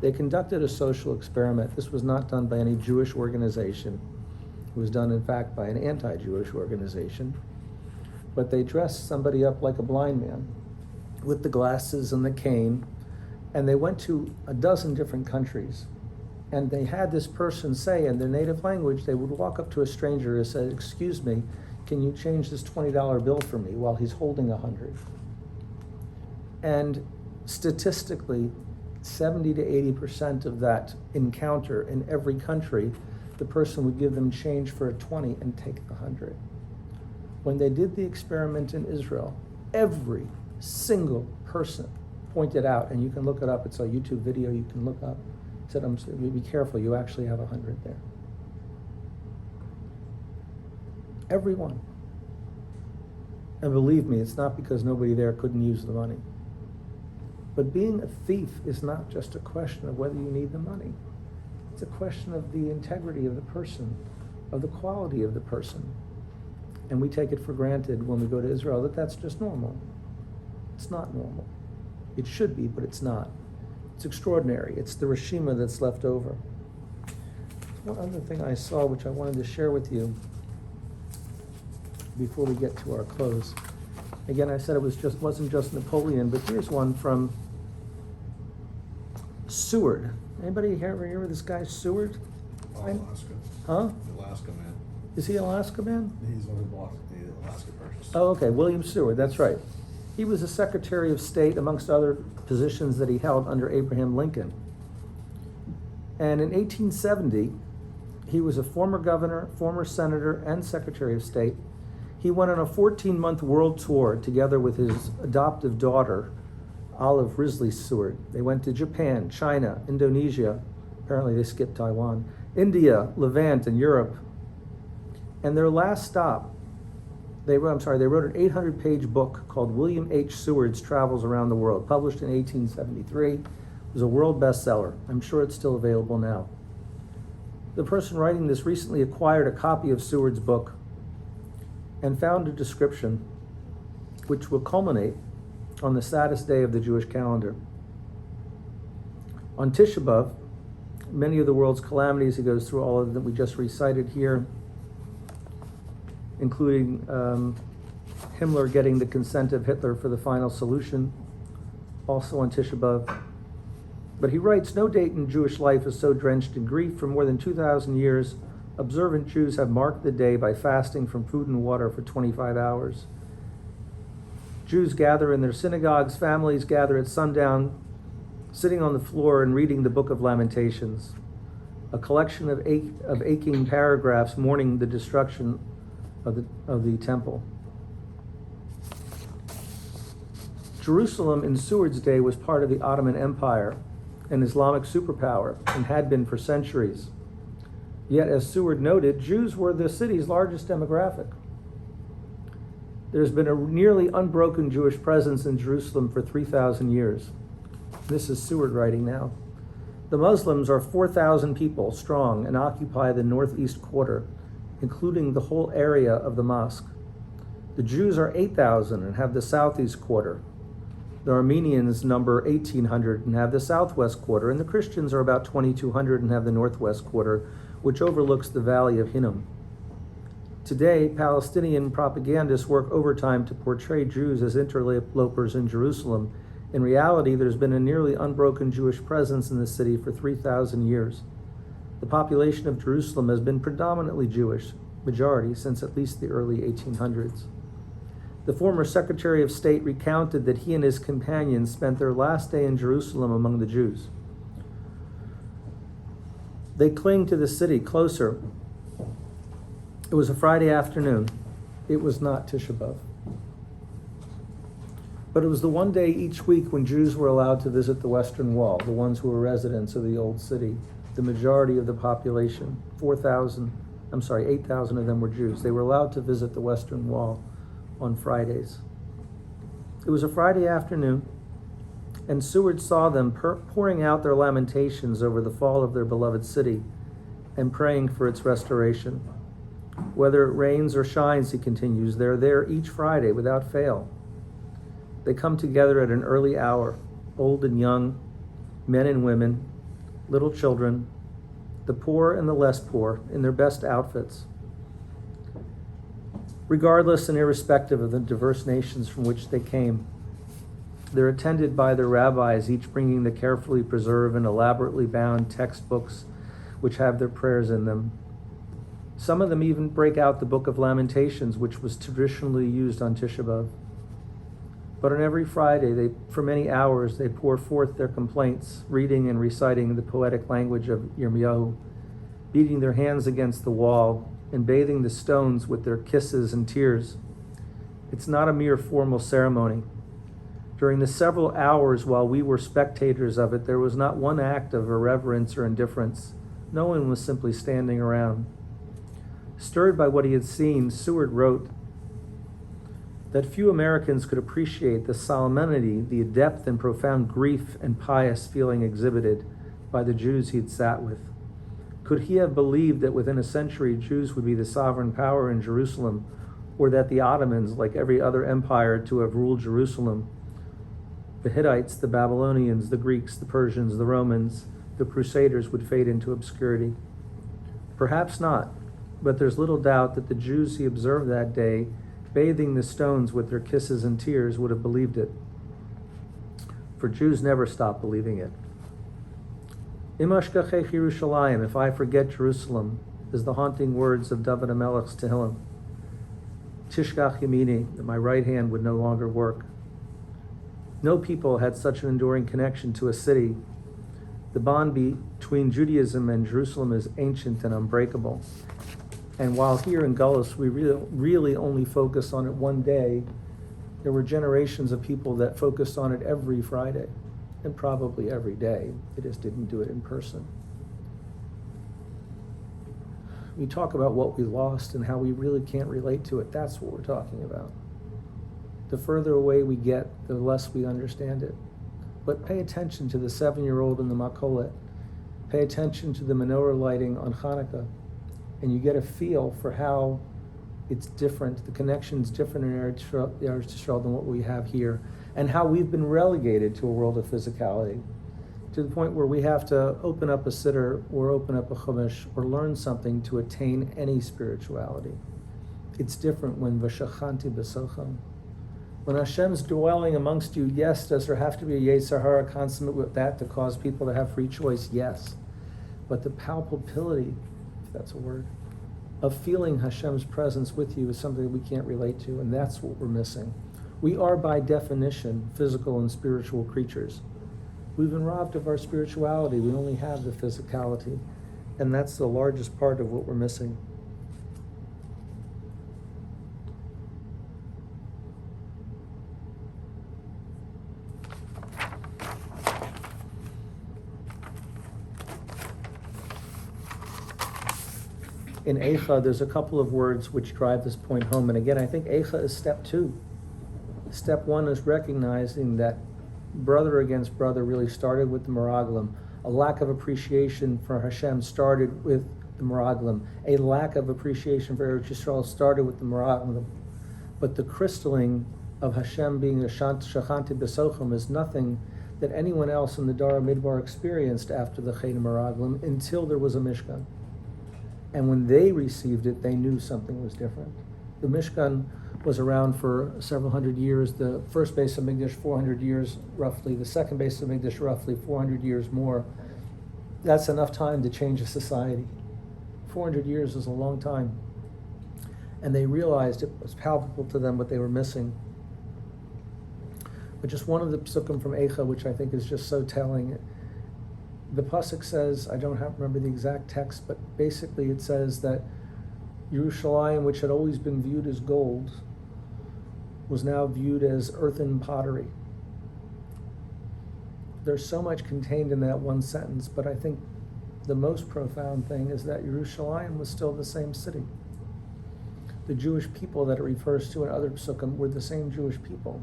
They conducted a social experiment. This was not done by any Jewish organization. It was done, in fact, by an anti-Jewish organization. But they dressed somebody up like a blind man with the glasses and the cane, and they went to a dozen different countries. And they had this person say in their native language, they would walk up to a stranger and say, "Excuse me, can you change this $20 bill for me?" while he's holding 100. And statistically, 70 to 80% of that encounter in every country, the person would give them change for a 20 and take the 100. When they did the experiment in Israel, every single person pointed out, and you can look it up, it's a YouTube video you can look up, said, "Be careful, you actually have 100 there." Everyone. And believe me, it's not because nobody there couldn't use the money. But being a thief is not just a question of whether you need the money. It's a question of the integrity of the person, of the quality of the person. And we take it for granted when we go to Israel that that's just normal. It's not normal. It should be, but it's not. It's extraordinary. It's the reshima that's left over. One other thing I saw, which I wanted to share with you before we get to our close. Again, I said it wasn't just Napoleon, but here's one from Seward. Anybody ever hear of this guy Seward? Alaska. Huh? Alaska man. Is he an Alaska man? He's one who bought the Alaska Purchase. Oh, okay, William Seward, that's right. He was a Secretary of State, amongst other positions that he held under Abraham Lincoln. And in 1870, he was a former governor, former senator, and Secretary of State. He went on a 14-month world tour together with his adoptive daughter, Olive Risley Seward. They went to Japan, China, Indonesia. Apparently they skipped Taiwan. India, Levant, and Europe. And their last stop, they wrote an 800-page book called William H. Seward's Travels Around the World, published in 1873. It was a world bestseller. I'm sure it's still available now. The person writing this recently acquired a copy of Seward's book and found a description which will culminate on the saddest day of the Jewish calendar. On Tisha B'Av, many of the world's calamities, he goes through all of them that we just recited here, including Himmler getting the consent of Hitler for the final solution, also on Tisha B'Av. But he writes, "No date in Jewish life is so drenched in grief. For more than 2,000 years, observant Jews have marked the day by fasting from food and water for 25 hours. Jews gather in their synagogues, families gather at sundown, sitting on the floor and reading the Book of Lamentations, a collection of aching paragraphs mourning the destruction of the temple." Jerusalem in Seward's day was part of the Ottoman Empire, an Islamic superpower, and had been for centuries. Yet, as Seward noted, Jews were the city's largest demographic. There's been a nearly unbroken Jewish presence in Jerusalem for 3,000 years. This is Seward writing now. The Muslims are 4,000 people strong and occupy the northeast quarter, including the whole area of the mosque. The Jews are 8,000 and have the southeast quarter. The Armenians number 1,800 and have the southwest quarter, and the Christians are about 2,200 and have the northwest quarter, which overlooks the valley of Hinnom. Today, Palestinian propagandists work overtime to portray Jews as interlopers in Jerusalem In reality, there's been a nearly unbroken Jewish presence in the city for 3,000 years. The population of Jerusalem has been predominantly Jewish, majority since at least the early 1800s. The former Secretary of State recounted that he and his companions spent their last day in Jerusalem among the Jews. They cling to the city closer. It was a Friday afternoon. It was not Tisha B'Av. But it was the one day each week when Jews were allowed to visit the Western Wall, the ones who were residents of the old city. The majority of the population, 8,000 of them were Jews. They were allowed to visit the Western Wall on Fridays. It was a Friday afternoon, and Seward saw them pouring out their lamentations over the fall of their beloved city and praying for its restoration. Whether it rains or shines, he continues, they're there each Friday without fail. They come together at an early hour, old and young, men and women, little children, the poor and the less poor, in their best outfits. Regardless and irrespective of the diverse nations from which they came, they're attended by their rabbis, each bringing the carefully preserved and elaborately bound textbooks which have their prayers in them. Some of them even break out the Book of Lamentations, which was traditionally used on Tisha B'Av. But on every Friday, for many hours, they pour forth their complaints, reading and reciting the poetic language of Yirmiyahu, beating their hands against the wall and bathing the stones with their kisses and tears. It's not a mere formal ceremony. During the several hours while we were spectators of it, there was not one act of irreverence or indifference. No one was simply standing around. Stirred by what he had seen, Seward wrote that few Americans could appreciate the solemnity, the depth and profound grief and pious feeling exhibited by the Jews he had sat with. Could he have believed that within a century Jews would be the sovereign power in Jerusalem, or that the Ottomans, like every other empire to have ruled Jerusalem, the Hittites, the Babylonians, the Greeks, the Persians, the Romans, the Crusaders would fade into obscurity? Perhaps not, but there's little doubt that the Jews he observed that day, bathing the stones with their kisses and tears, would have believed it. For Jews never stop believing it. Im ashkachech Yerushalayim, if I forget Jerusalem, is the haunting words of David HaMelech's Tehillim. Tishkach yamini, that my right hand would no longer work. No people had such an enduring connection to a city. The bond between Judaism and Jerusalem is ancient and unbreakable. And while here in Gullus we really only focus on it one day, there were generations of people that focused on it every Friday, and probably every day. They just didn't do it in person. We talk about what we lost and how we really can't relate to it. That's what we're talking about. The further away we get, the less we understand it. But pay attention to the 7-year-old in the Makolet. Pay attention to the menorah lighting on Hanukkah. And you get a feel for how it's different, the connection's different in Eretz Yisrael than what we have here, and how we've been relegated to a world of physicality, to the point where we have to open up a siddur or open up a chumash or learn something to attain any spirituality. It's different when v'shachanti b'socham. When Hashem's dwelling amongst you, yes, does there have to be a Yetzer Hara consummate with that to cause people to have free choice? Yes. But the palpability, if that's a word, of feeling Hashem's presence with you is something that we can't relate to, and that's what we're missing. We are by definition physical and spiritual creatures. We've been robbed of our spirituality. We only have the physicality, and that's the largest part of what we're missing. In Eicha, there's a couple of words which drive this point home. And again, I think Eicha is step 2. Step 1 is recognizing that brother against brother really started with the Meraglim. A lack of appreciation for Hashem started with the Meraglim. A lack of appreciation for Eretz Yisrael started with the Meraglim. But the crystalling of Hashem being a Shachanti B'Sochim is nothing that anyone else in the Dara Midbar experienced after the Chet Meraglim until there was a Mishkan. And when they received it, they knew something was different. The Mishkan was around for several hundred years. The first Beis Hamikdash 400 years roughly. The second Beis Hamikdash roughly 400 years more. That's enough time to change a society. 400 years is a long time. And they realized it was palpable to them what they were missing. But just one of the psukim from Eicha, which I think is just so telling. The pasuk says, I don't remember the exact text, but basically it says that Yerushalayim, which had always been viewed as gold, was now viewed as earthen pottery. There's so much contained in that one sentence, but I think the most profound thing is that Yerushalayim was still the same city. The Jewish people that it refers to in other psukim were the same Jewish people,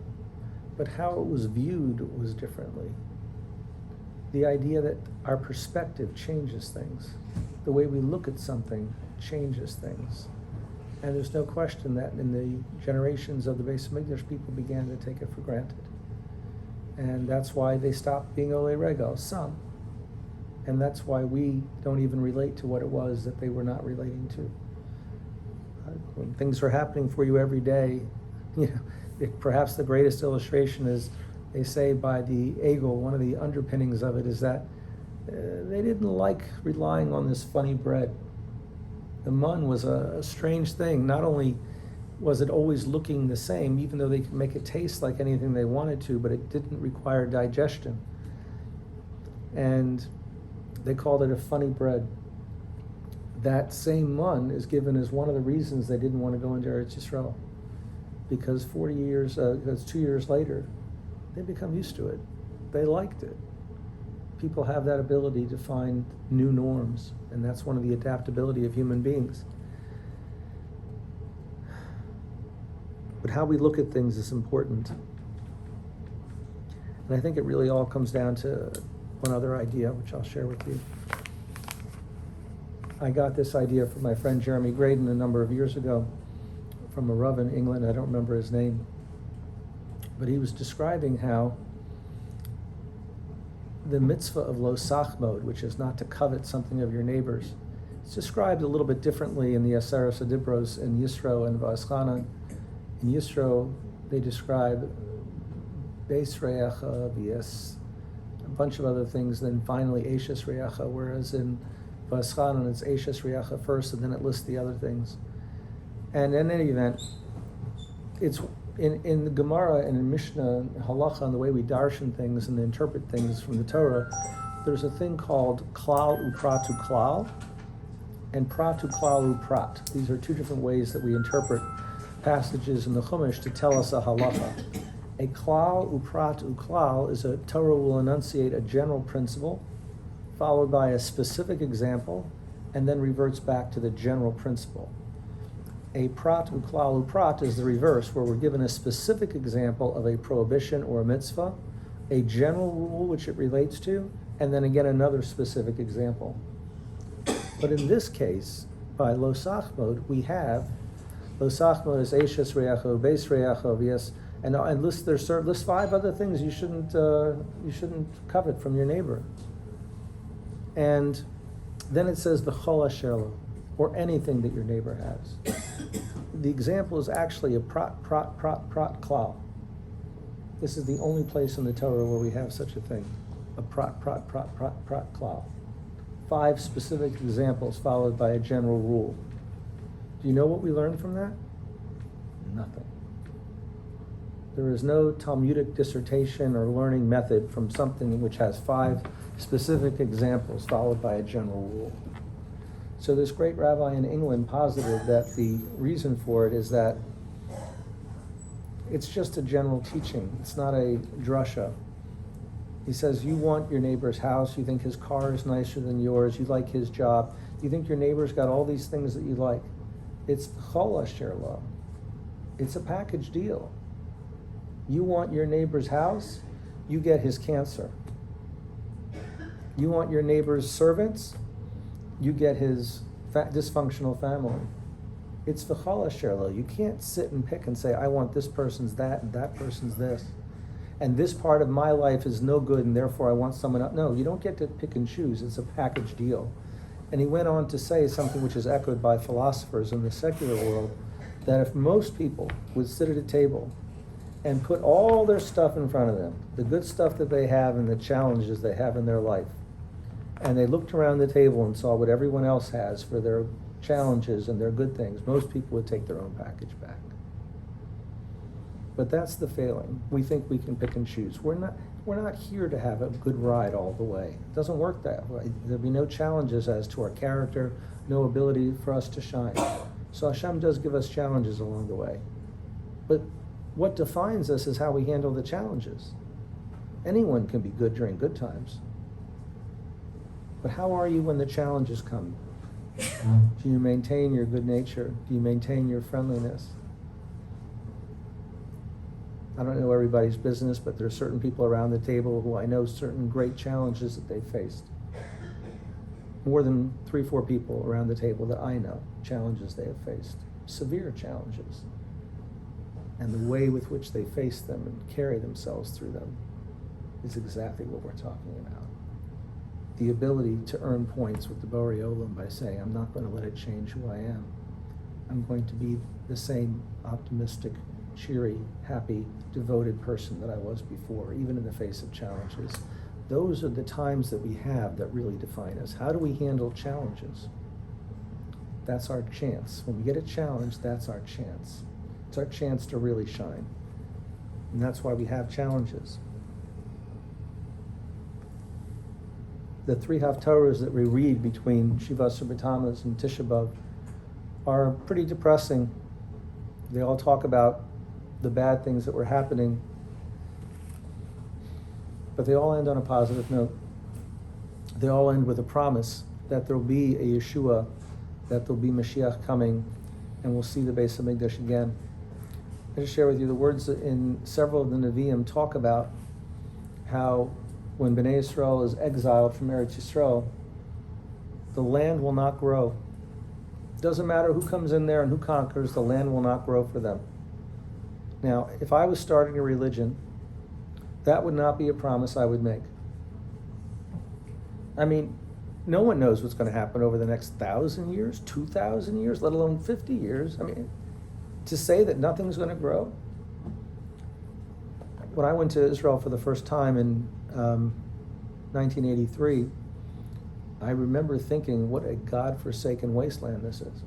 but how it was viewed was differently. The idea that our perspective changes things. The way we look at something changes things. And there's no question that in the generations of the Beis Hamikdash, people began to take it for granted. And that's why they stopped being Olei Regel, some. And that's why we don't even relate to what it was that they were not relating to. When things are happening for you every day, perhaps the greatest illustration is, they say by the Egel, one of the underpinnings of it is that they didn't like relying on this funny bread. The mun was a strange thing. Not only was it always looking the same, even though they could make it taste like anything they wanted to, but it didn't require digestion. And they called it a funny bread. That same mun is given as one of the reasons they didn't want to go into Eretz Yisrael. Because 2 years later, they become used to it. They liked it. People have that ability to find new norms, and that's one of the adaptability of human beings. But how we look at things is important. And I think it really all comes down to one other idea, which I'll share with you. I got this idea from my friend Jeremy Graydon a number of years ago from a Rav in England. I don't remember his name. But he was describing how the mitzvah of lo sachmod, which is not to covet something of your neighbor's, it's described a little bit differently in the Aseres Adibros in Yisro and Va'aschanan. In Yisro, they describe beis reacha, v'yes, a bunch of other things, then finally Eishes reacha, whereas in Va'aschanan it's Eishes reacha first, and then it lists the other things. And in any event, it's in the Gemara and in Mishnah and Halacha, and the way we darshan things and interpret things from the Torah, there's a thing called klal upratu klal and pratu klal uprat. These are two different ways that we interpret passages in the Chumash to tell us a halacha. A klal uprat uklal is a Torah will enunciate a general principle, followed by a specific example, and then reverts back to the general principle. A prat uklal uprat is the reverse, where we're given a specific example of a prohibition or a mitzvah, a general rule which it relates to, and then again another specific example. But in this case, by lo sachmod, we have lo sachmod is eishes reacho, beis reacho, yes, and list 5 other things you shouldn't covet from your neighbor. And then it says v'chol asher lo, or anything that your neighbor has. The example is actually a prat klal. This is the only place in the Torah where we have such a thing, a prat klal. 5 specific examples followed by a general rule. Do you know what we learned from that? Nothing. There is no Talmudic dissertation or learning method from something which has 5 specific examples followed by a general rule. So this great rabbi in England posited that the reason for it is that it's just a general teaching. It's not a drasha. He says, you want your neighbor's house, you think his car is nicer than yours, you like his job, you think your neighbor's got all these things that you like. It's chol asher lo. It's a package deal. You want your neighbor's house, you get his cancer. You want your neighbor's servants, you get his dysfunctional family. It's v'chol asher lo. You can't sit and pick and say, I want this person's that and that person's this. And this part of my life is no good and therefore I want someone else. No, you don't get to pick and choose. It's a package deal. And he went on to say something which is echoed by philosophers in the secular world, that if most people would sit at a table and put all their stuff in front of them, the good stuff that they have and the challenges they have in their life, and they looked around the table and saw what everyone else has for their challenges and their good things, most people would take their own package back. But that's the failing. We think we can pick and choose. We're not here to have a good ride all the way. It doesn't work that way. There'll be no challenges as to our character, no ability for us to shine. So Hashem does give us challenges along the way. But what defines us is how we handle the challenges. Anyone can be good during good times. But how are you when the challenges come? Do you maintain your good nature? Do you maintain your friendliness? I don't know everybody's business, but there are certain people around the table who I know certain great challenges that they faced. More than 3-4 people around the table that I know, challenges they have faced. Severe challenges. And the way with which they face them and carry themselves through them is exactly what we're talking about. The ability to earn points with the Borei Olam by saying, I'm not going to let it change who I am. I'm going to be the same optimistic, cheery, happy, devoted person that I was before, even in the face of challenges. Those are the times that we have that really define us. How do we handle challenges? That's our chance. When we get a challenge, that's our chance. It's our chance to really shine. And that's why we have challenges. The 3 Haftarahs that we read between Shiva B'Tammuz and Tisha B'Av are pretty depressing. They all talk about the bad things that were happening, but they all end on a positive note. They all end with a promise that there'll be a Yeshua, that there'll be Mashiach coming, and we'll see the Beis HaMikdash again. I just share with you the words in several of the Nevi'im talk about how when Bnei Yisrael is exiled from Eretz Yisrael, the land will not grow. It doesn't matter who comes in there and who conquers, the land will not grow for them. Now, if I was starting a religion, that would not be a promise I would make. I mean, no one knows what's going to happen over the next 1,000 years, 2,000 years, let alone 50 years. I mean, to say that nothing's going to grow. When I went to Israel for the first time in 1983, I remember thinking, what a God-forsaken wasteland this is.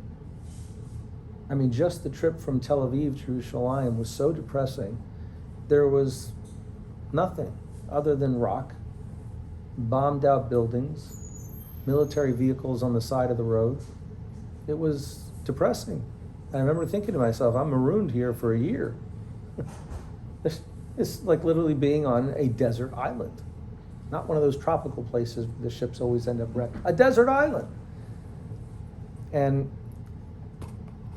I mean, just the trip from Tel Aviv to Yerushalayim was so depressing. There was nothing other than rock, bombed out buildings, military vehicles on the side of the road. It was depressing. And I remember thinking to myself, I'm marooned here for a year. It's like literally being on a desert island. Not one of those tropical places where the ships always end up wrecked. A desert island. And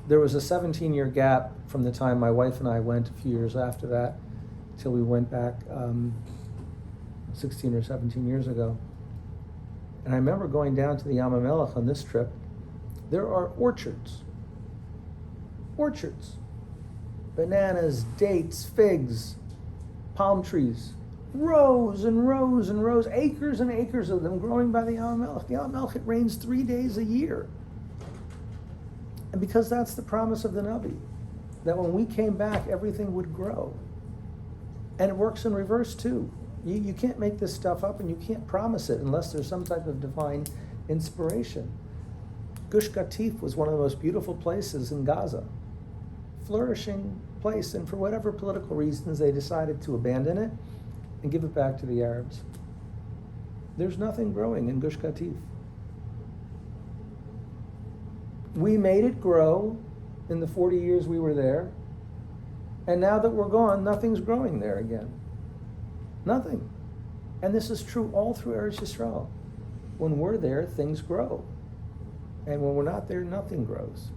there was a 17-year gap from the time my wife and I went, a few years after that, till we went back 16 or 17 years ago. And I remember going down to the Yam HaMelech on this trip. There are orchards. Orchards. Bananas, dates, figs, palm trees. Rows and rows and rows, acres and acres of them growing by the Yam HaMelech. The Yam HaMelech, it rains 3 days a year. And because that's the promise of the Navi, that when we came back, everything would grow. And it works in reverse too. You can't make this stuff up and you can't promise it unless there's some type of divine inspiration. Gush Katif was one of the most beautiful places in Gaza. Flourishing place, and for whatever political reasons, they decided to abandon it and give it back to the Arabs. There's nothing growing in Gush Katif. We made it grow in the 40 years we were there, and now that we're gone, nothing's growing there again. Nothing. And this is true all through Eretz Yisrael. When we're there, things grow. And when we're not there, nothing grows.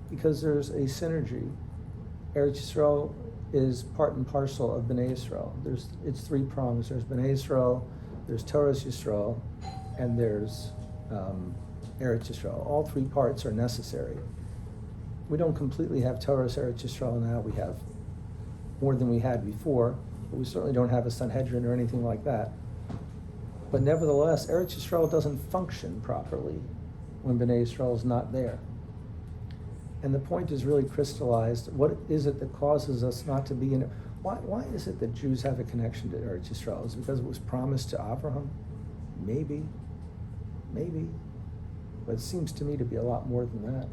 Because there's a synergy. Eretz Yisrael is part and parcel of Bnei Yisrael. It's 3 prongs. There's Bnei Yisrael, there's Torah Yisrael, and there's Eretz Yisrael. All 3 parts are necessary. We don't completely have Torah Eretz Yisrael now. We have more than we had before, but we certainly don't have a Sanhedrin or anything like that. But nevertheless, Eretz Yisrael doesn't function properly when Bnei Yisrael is not there. And the point is really crystallized. What is it that causes us not to be in it? Why is it that Jews have a connection to Eretz Yisrael? Is it because it was promised to Abraham? Maybe. But it seems to me to be a lot more than that.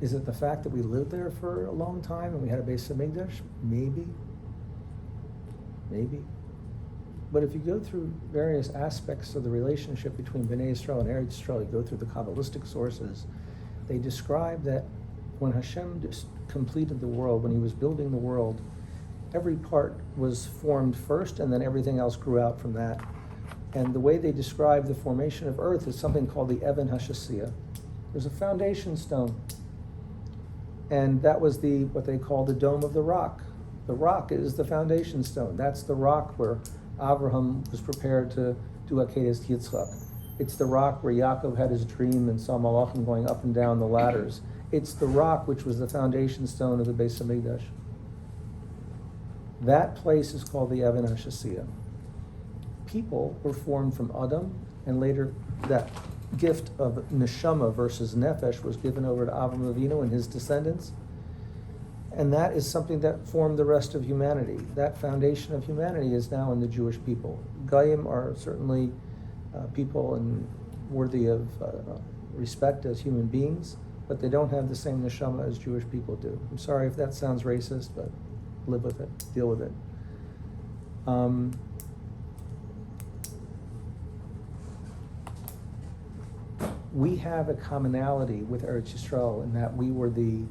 Is it the fact that we lived there for a long time and we had a Beis Hamikdash? Maybe. But if you go through various aspects of the relationship between Bnei Yisrael and Eretz Yisrael, you go through the Kabbalistic sources, they describe that when Hashem completed the world, when he was building the world, every part was formed first and then everything else grew out from that. And the way they describe the formation of earth is something called the Even HaShasiyah. There's a foundation stone. And that was what they call the dome of the rock. The rock is the foundation stone. That's the rock where Abraham was prepared to do Akedas Yitzchak. It's the rock where Yaakov had his dream and saw Malachim going up and down the ladders. It's the rock which was the foundation stone of the Beis Hamikdash. That place is called the Even HaShasiyah. People were formed from Adam, and later that gift of neshama versus nefesh was given over to Avram Avinu and his descendants. And that is something that formed the rest of humanity. That foundation of humanity is now in the Jewish people. Goyim are certainly people and worthy of respect as human beings, but they don't have the same neshama as Jewish people do. I'm sorry if that sounds racist, but live with it, deal with it. We have a commonality with Eretz Yisrael in that we were the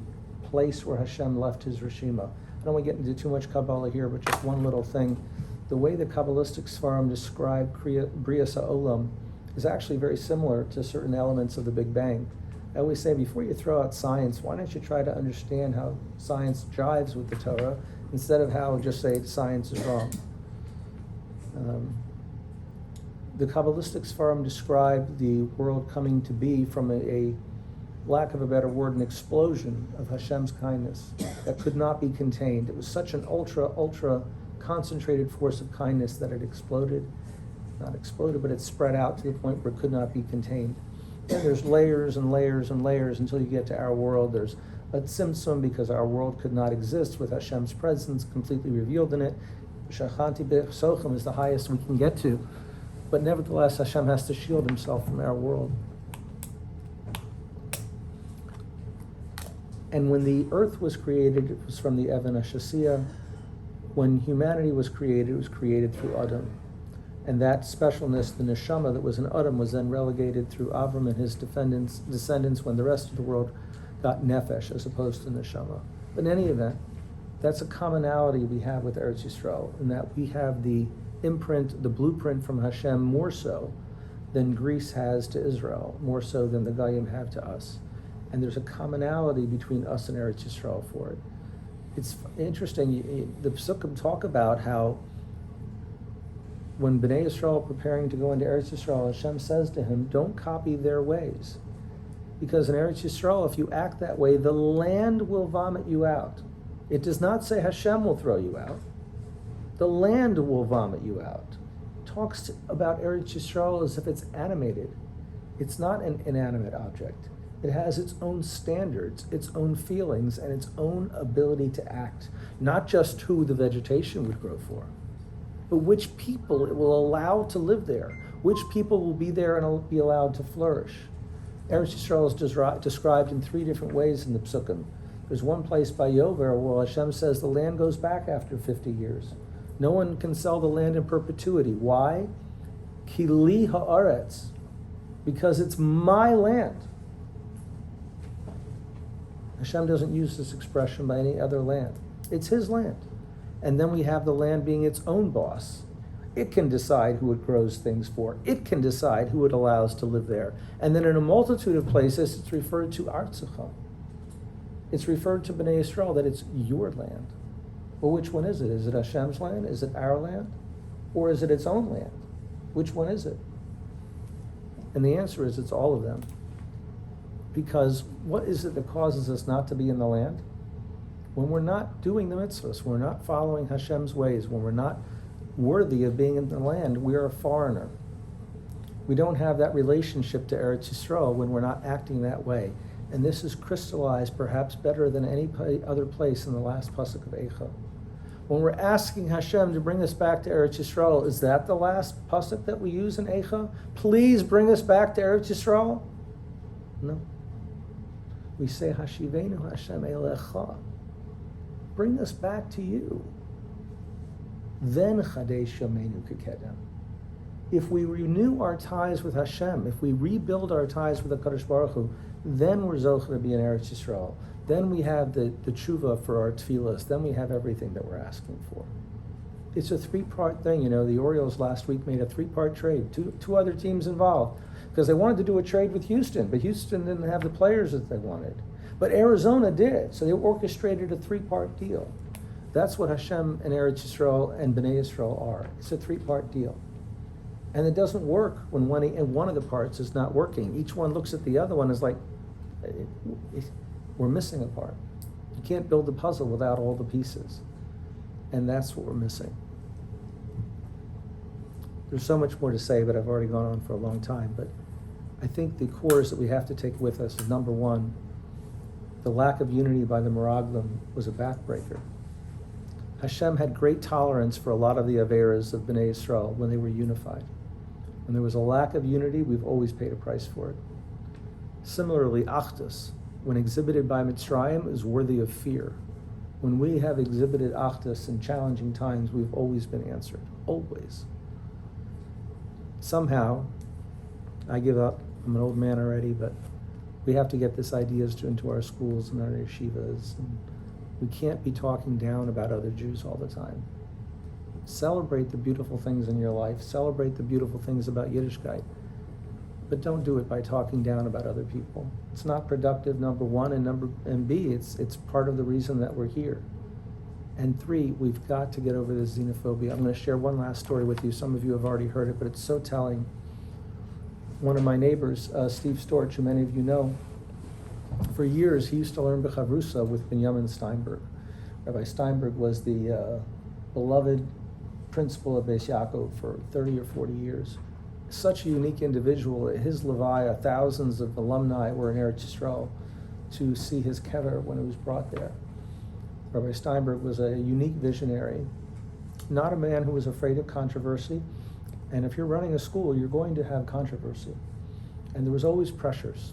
place where Hashem left his Rishima. I don't want to get into too much Kabbalah here, but just one little thing. The way the Kabbalistic Sfarim describe Brias HaOlam is actually very similar to certain elements of the Big Bang. I always say, before you throw out science, why don't you try to understand how science jives with the Torah instead of how just say science is wrong. The Kabbalistic Sfarim describe the world coming to be from a lack of a better word, an explosion of Hashem's kindness that could not be contained. It was such an ultra concentrated force of kindness that it exploded. Not exploded, but it spread out to the point where it could not be contained. And there's layers and layers and layers until you get to our world. There's a tzimtzum because our world could not exist with Hashem's presence completely revealed in it. Shachanti b'sochim is the highest we can get to. But nevertheless, Hashem has to shield himself from our world. And when the earth was created, it was from the Even HaShasiyah. When humanity was created, it was created through Adam. And that specialness, the neshama that was in Adam, was then relegated through Avram and his descendants when the rest of the world got nefesh as opposed to neshama. But in any event, that's a commonality we have with Eretz Yisrael, in that we have the imprint, the blueprint from Hashem more so than Greece has to Israel, more so than the Goyim have to us. And there's a commonality between us and Eretz Yisrael for it. It's interesting, the Psukim talk about how when Bnei Yisrael are preparing to go into Eretz Yisrael, Hashem says to him, don't copy their ways. Because in Eretz Yisrael, if you act that way, the land will vomit you out. It does not say Hashem will throw you out. The land will vomit you out. It talks about Eretz Yisrael as if it's animated. It's not an inanimate object. It has its own standards, its own feelings, and its own ability to act. Not just who the vegetation would grow for, but which people it will allow to live there, which people will be there and will be allowed to flourish. Eretz Yisrael is described in three different ways in the Psukim. There's one place by Yover where Hashem says the land goes back after 50 years. No one can sell the land in perpetuity. Why? Ki li haaretz, because it's my land. Hashem doesn't use this expression by any other land. It's his land. And then we have the land being its own boss. It can decide who it grows things for. It can decide who it allows to live there. And then in a multitude of places, it's referred to Artzucha. It's referred to Bnei Yisrael that it's your land. Well, which one is it? Is it Hashem's land? Is it our land? Or is it its own land? Which one is it? And the answer is it's all of them. Because what is it that causes us not to be in the land? When we're not doing the mitzvahs, we're not following Hashem's ways, when we're not worthy of being in the land, we are a foreigner. We don't have that relationship to Eretz Yisrael when we're not acting that way. And this is crystallized perhaps better than any other place in the last pasuk of Eicha. When we're asking Hashem to bring us back to Eretz Yisrael, is that the last pasuk that we use in Eicha? Please bring us back to Eretz Yisrael? No. We say, Hashivenu Hashem Elecha. Bring us back to you. Then Chadesh Yameinu Kekedem. If we renew our ties with Hashem, if we rebuild our ties with the Kadosh Baruch Hu, then we're zocher to be in Eretz Yisrael. Then we have the tshuva for our tefillas. Then we have everything that we're asking for. It's a three-part thing. You know, the Orioles last week made a three-part trade. Two other teams involved because they wanted to do a trade with Houston, but Houston didn't have the players that they wanted. But Arizona did, so they orchestrated a three-part deal. That's what Hashem and Eretz Yisrael and Bnei Yisrael are. It's a three-part deal. And it doesn't work when one of the parts is not working. Each one looks at the other one as like, we're missing a part. You can't build the puzzle without all the pieces. And that's what we're missing. There's so much more to say, but I've already gone on for a long time. But I think the cores that we have to take with us is, number one, the lack of unity by the Meraglim was a backbreaker. Hashem had great tolerance for a lot of the Averas of Bnei Yisrael when they were unified. When there was a lack of unity, we've always paid a price for it. Similarly, Achdus, when exhibited by Mitzrayim, is worthy of fear. When we have exhibited Achdus in challenging times, we've always been answered. Always. Somehow, I give up. I'm an old man already, but we have to get this ideas into our schools and our yeshivas. And we can't be talking down about other Jews all the time. Celebrate the beautiful things in your life. Celebrate the beautiful things about Yiddishkeit. But don't do it by talking down about other people. It's not productive, number one, and B, it's part of the reason that we're here. And three, we've got to get over this xenophobia. I'm going to share one last story with you. Some of you have already heard it, but it's so telling. One of my neighbors, Steve Storch, who many of you know, for years he used to learn B'chavrusa with Binyamin Steinberg. Rabbi Steinberg was the beloved principal of Beis Yaakov for 30 or 40 years. Such a unique individual. His Levaya, thousands of alumni were in Eretz Yisrael to see his kever when it was brought there. Rabbi Steinberg was a unique visionary, not a man who was afraid of controversy. And if you're running a school, you're going to have controversy. And there was always pressures.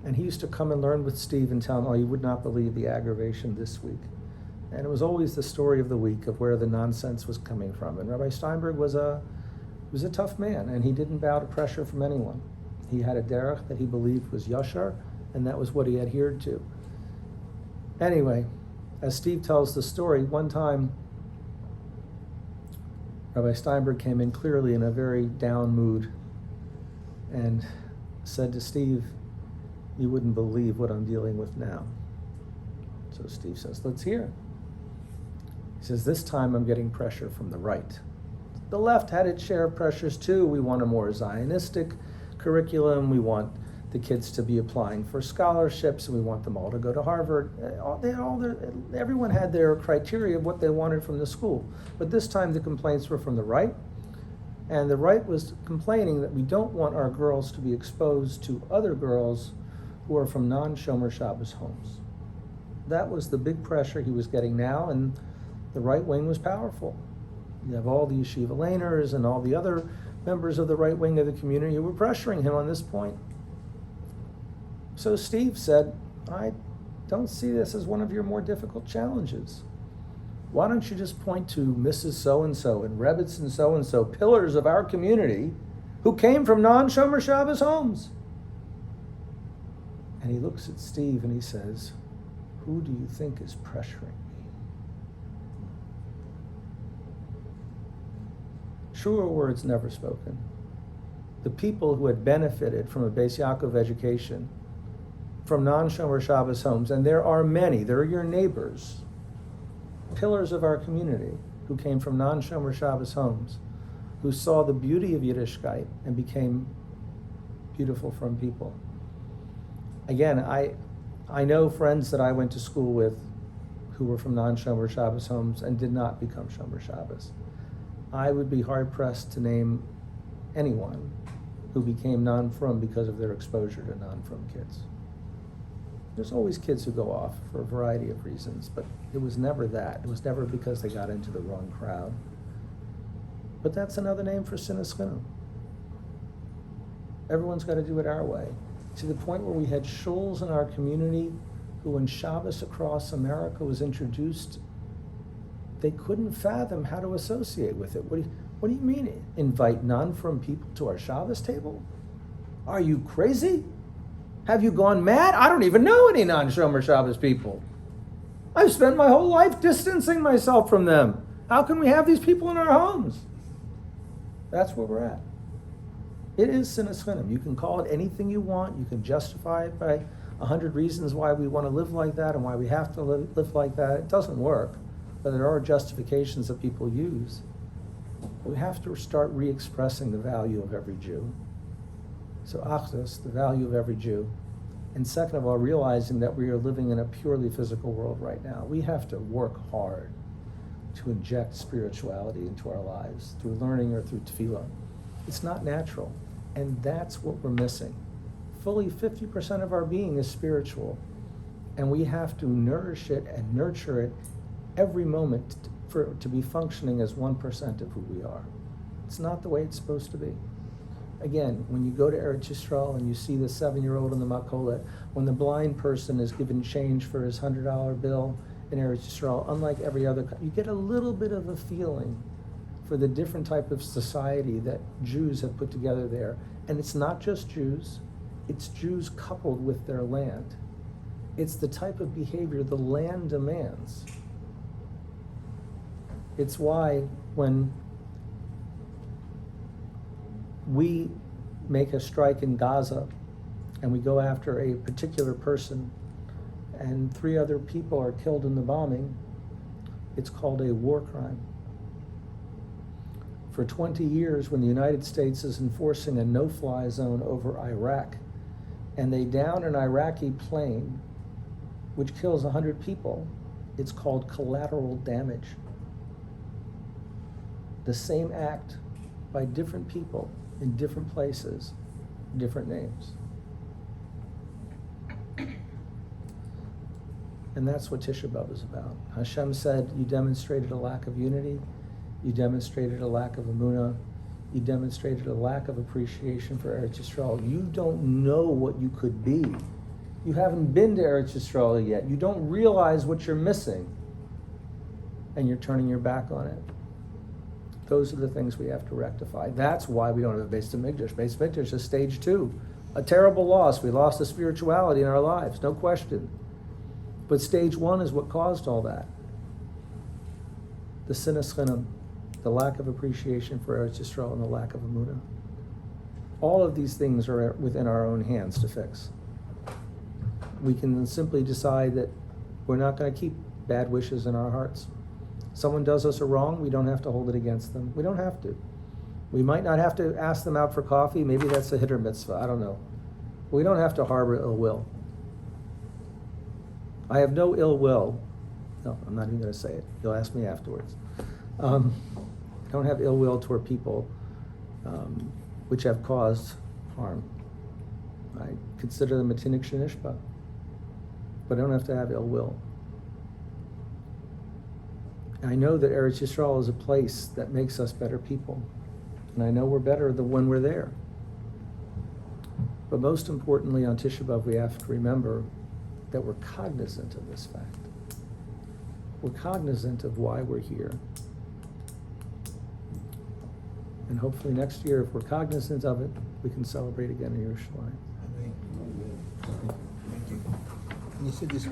And he used to come and learn with Steve and tell him, oh, you would not believe the aggravation this week. And it was always the story of the week of where the nonsense was coming from. And Rabbi Steinberg was a tough man, and he didn't bow to pressure from anyone. He had a derech that he believed was yashar, and that was what he adhered to. Anyway, as Steve tells the story, one time Rabbi Steinberg came in clearly in a very down mood and said to Steve, you wouldn't believe what I'm dealing with now. So Steve says, let's hear it. He says, this time I'm getting pressure from the right. The left had its share of pressures too. We want a more Zionistic curriculum. We want the kids to be applying for scholarships. We want them all to go to Harvard. Everyone had their criteria of what they wanted from the school. But this time the complaints were from the right. And the right was complaining that we don't want our girls to be exposed to other girls who are from non-Shomer Shabbos homes. That was the big pressure he was getting now, and the right wing was powerful. You have all the yeshiva laners and all the other members of the right wing of the community who were pressuring him on this point. So Steve said, I don't see this as one of your more difficult challenges. Why don't you just point to Mrs. So-and-so and Rebbitzin so-and-so, pillars of our community, who came from non-Shomer Shabbos homes? And he looks at Steve and he says, who do you think is pressuring me? Truer words never spoken. The people who had benefited from a Beis Yaakov education, from non-Shomer Shabbos homes, and there are many, they're your neighbors, pillars of our community who came from non-Shomer Shabbos homes, who saw the beauty of Yiddishkeit and became beautiful from people. Again, I know friends that I went to school with who were from non-Shomer Shabbos homes and did not become Shomer Shabbos. I would be hard-pressed to name anyone who became non-frum because of their exposure to non-frum kids. There's always kids who go off for a variety of reasons, but it was never that. It was never because they got into the wrong crowd. But that's another name for sinas chinam. Everyone's got to do it our way. To the point where we had shuls in our community who, when Shabbos across America was introduced, they couldn't fathom how to associate with it. What do you mean, invite none from people to our Shabbos table? Are you crazy? Have you gone mad? I don't even know any non-Shomer Shabbos people. I've spent my whole life distancing myself from them. How can we have these people in our homes? That's where we're at. It is sinas chinam. You can call it anything you want. You can justify it by 100 reasons why we want to live like that and why we have to live like that. It doesn't work, but there are justifications that people use. We have to start re-expressing the value of every Jew. So achdus, the value of every Jew. And second of all, realizing that we are living in a purely physical world right now. We have to work hard to inject spirituality into our lives through learning or through tefillah. It's not natural, and that's what we're missing. Fully 50% of our being is spiritual, and we have to nourish it and nurture it every moment for it to be functioning as 1% of who we are. It's not the way it's supposed to be. Again, when you go to Eretz Yisrael and you see the 7-year-old in the makolet, when the blind person is given change for his $100 bill in Eretz Yisrael, unlike every other, you get a little bit of a feeling for the different type of society that Jews have put together there. And it's not just Jews, it's Jews coupled with their land. It's the type of behavior the land demands. It's why when we make a strike in Gaza and we go after a particular person and 3 other people are killed in the bombing, it's called a war crime. For 20 years, when the United States is enforcing a no-fly zone over Iraq, and they down an Iraqi plane, which kills 100 people, it's called collateral damage. The same act by different people in different places, different names. And that's what Tisha B'Av is about. Hashem said, you demonstrated a lack of unity, you demonstrated a lack of emunah, you demonstrated a lack of appreciation for Eretz Yisrael. You don't know what you could be. You haven't been to Eretz Yisrael yet. You don't realize what you're missing. And you're turning your back on it. Those are the things we have to rectify. That's why we don't have a Beis Hamikdash. Beis Hamikdash is stage 2. A terrible loss. We lost the spirituality in our lives, no question. But stage 1 is what caused all that. The sinas chinam, the lack of appreciation for Eretz Yisrael, and the lack of emunah. All of these things are within our own hands to fix. We can simply decide that we're not going to keep bad wishes in our hearts. Someone does us a wrong, we don't have to hold it against them. We don't have to. We might not have to ask them out for coffee. Maybe that's a hit or mitzvah. I don't know. We don't have to harbor ill will. I have no ill will. No, I'm not even going to say it. You'll ask me afterwards. I don't have ill will toward people which have caused harm. I consider them a tinik shenishba, but I don't have to have ill will. I know that Eretz Yisrael is a place that makes us better people, and I know we're better when we're there. But most importantly, on Tisha B'Av, we have to remember that we're cognizant of this fact. We're cognizant of why we're here. And hopefully next year, if we're cognizant of it, we can celebrate again in Yerushalayim. Thank you. You said this